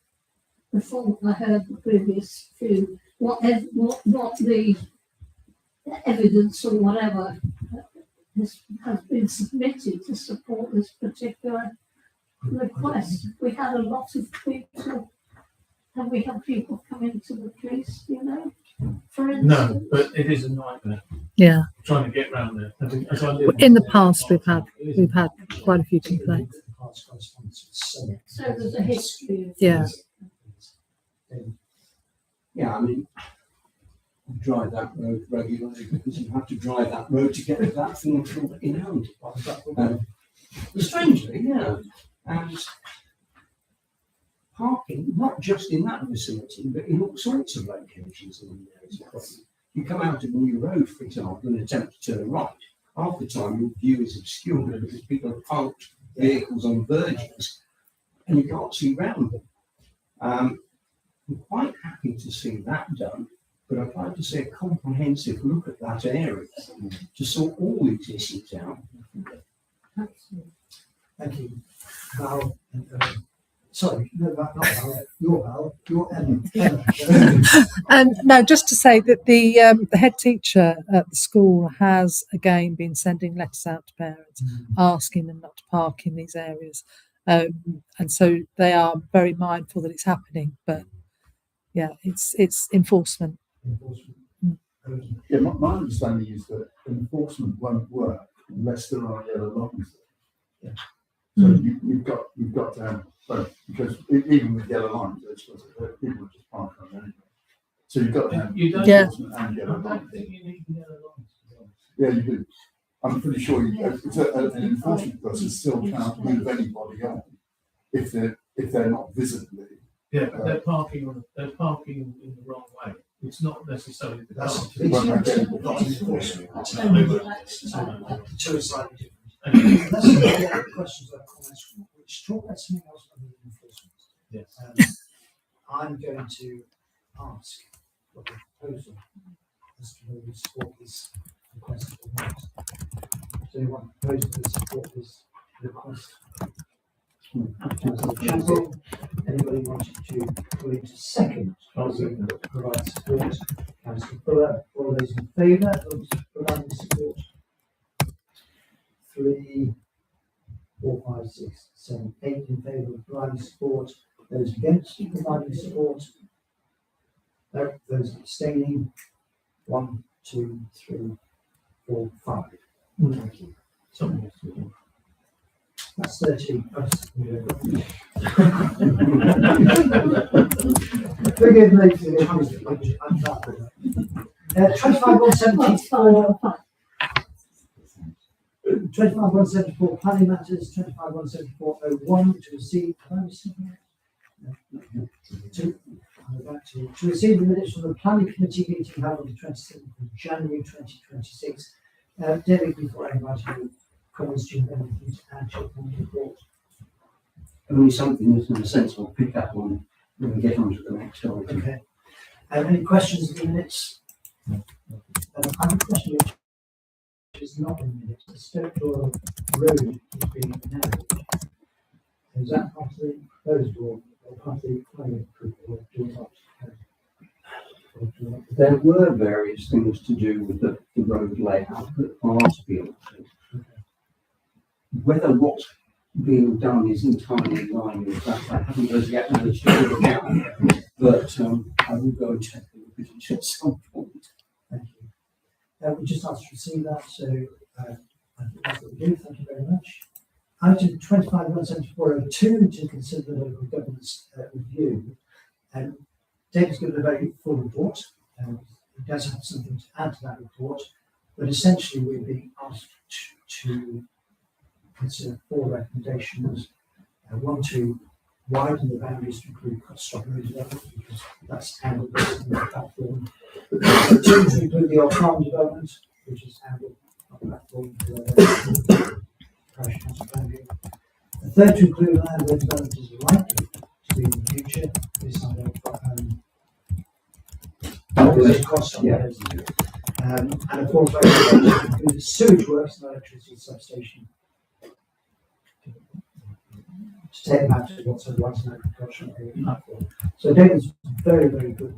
before I heard the previous few, what the evidence or whatever has been submitted to support this particular request. We had a lot of people. Have we had people come into the police, you know? For instance? No, but it is a nightmare Yeah. trying to get round there. As I live In the past, we've had quite a few complaints. So there's a history of Yeah. Yeah, I mean, I drive that road regularly because you have to drive that road to get to that thing in hand. Strangely, yeah. And parking, not just in that vicinity, but in all sorts of locations in there is a problem. You come out of New Road, for example, and attempt to turn right. Half the time your view is obscured because people have parked vehicles on verges and you can't see round them. I'm quite happy to see that done, but I'd like to see a comprehensive look at that area to sort all these issues out. thank you. Val, sorry, no, not Val, your Val, your Emma. And no, just to say that the head teacher at the school has again been sending letters out to parents asking them not to park in these areas, and so they are very mindful that it's happening. But yeah, it's enforcement. Yeah, my understanding is that enforcement won't work unless there are yellow lines. Yeah. So you've got to have both, because even with yellow lines, people just park on anyway. So you've got to have enforcement and yellow lines. I don't think you need yellow lines. Yeah, you do. I'm pretty sure an enforcement person still can't move anybody on if they're not visibly. Yeah, but they're parking in the wrong way. It's not necessarily the car. Two slightly different. Let's look at questions or comments which talk about something else other than enforcement. Yes. I'm going to ask for a proposal as to whether we support this request or not. Does anyone propose to support this request? Councillor Campbell, anybody wanting to put into second? Provide support. Councillor Fuller, all those in favour of providing support? 3, 4, 5, 6, 7, 8 in favour of providing support. Those against providing support? No. Those abstaining? 1, 2, 3, 4, 5. Thank you. Something else to do. That's 13. Forgive me for the I'm bad with that. 25,174. 25,174 planning matters, 25,174.01 to receive. Have I received that? No. To receive the minutes from the planning committee meeting held on the 27th of January 2026. David, before I invite you, comments, do you have anything to add to your report? Only something that in a sense will pick up on when we get on to the next item. Okay. Any questions of the minutes? I have a question which is not in the minutes. The Stoke Doyle Road is being narrowed. Is that part of the proposed or part of the planning approval or do we not? There were various things to do with the road layout that are to be altered. Whether what's being done is entirely in line with that, I haven't as yet managed to work out, but I will go and check the petition at some point. Thank you. We just asked to receive that, so I think that's what we do. Thank you very much. Item 25,174.02 to consider the local governance review. David's given a very full report. He does have something to add to that report, but essentially we're being asked to consider 4 recommendations. 1, to widen the boundaries to include stop road development, because that's handled on the platform. 2, to include the old farm development, which is handled on the platform for parish council boundary. 3rd, to include land where development is likely to be in the future. there's a cost on those. And of course, the sewage works and electricity substation. To take them out to what's otherwise an agricultural area. So David's very, very good.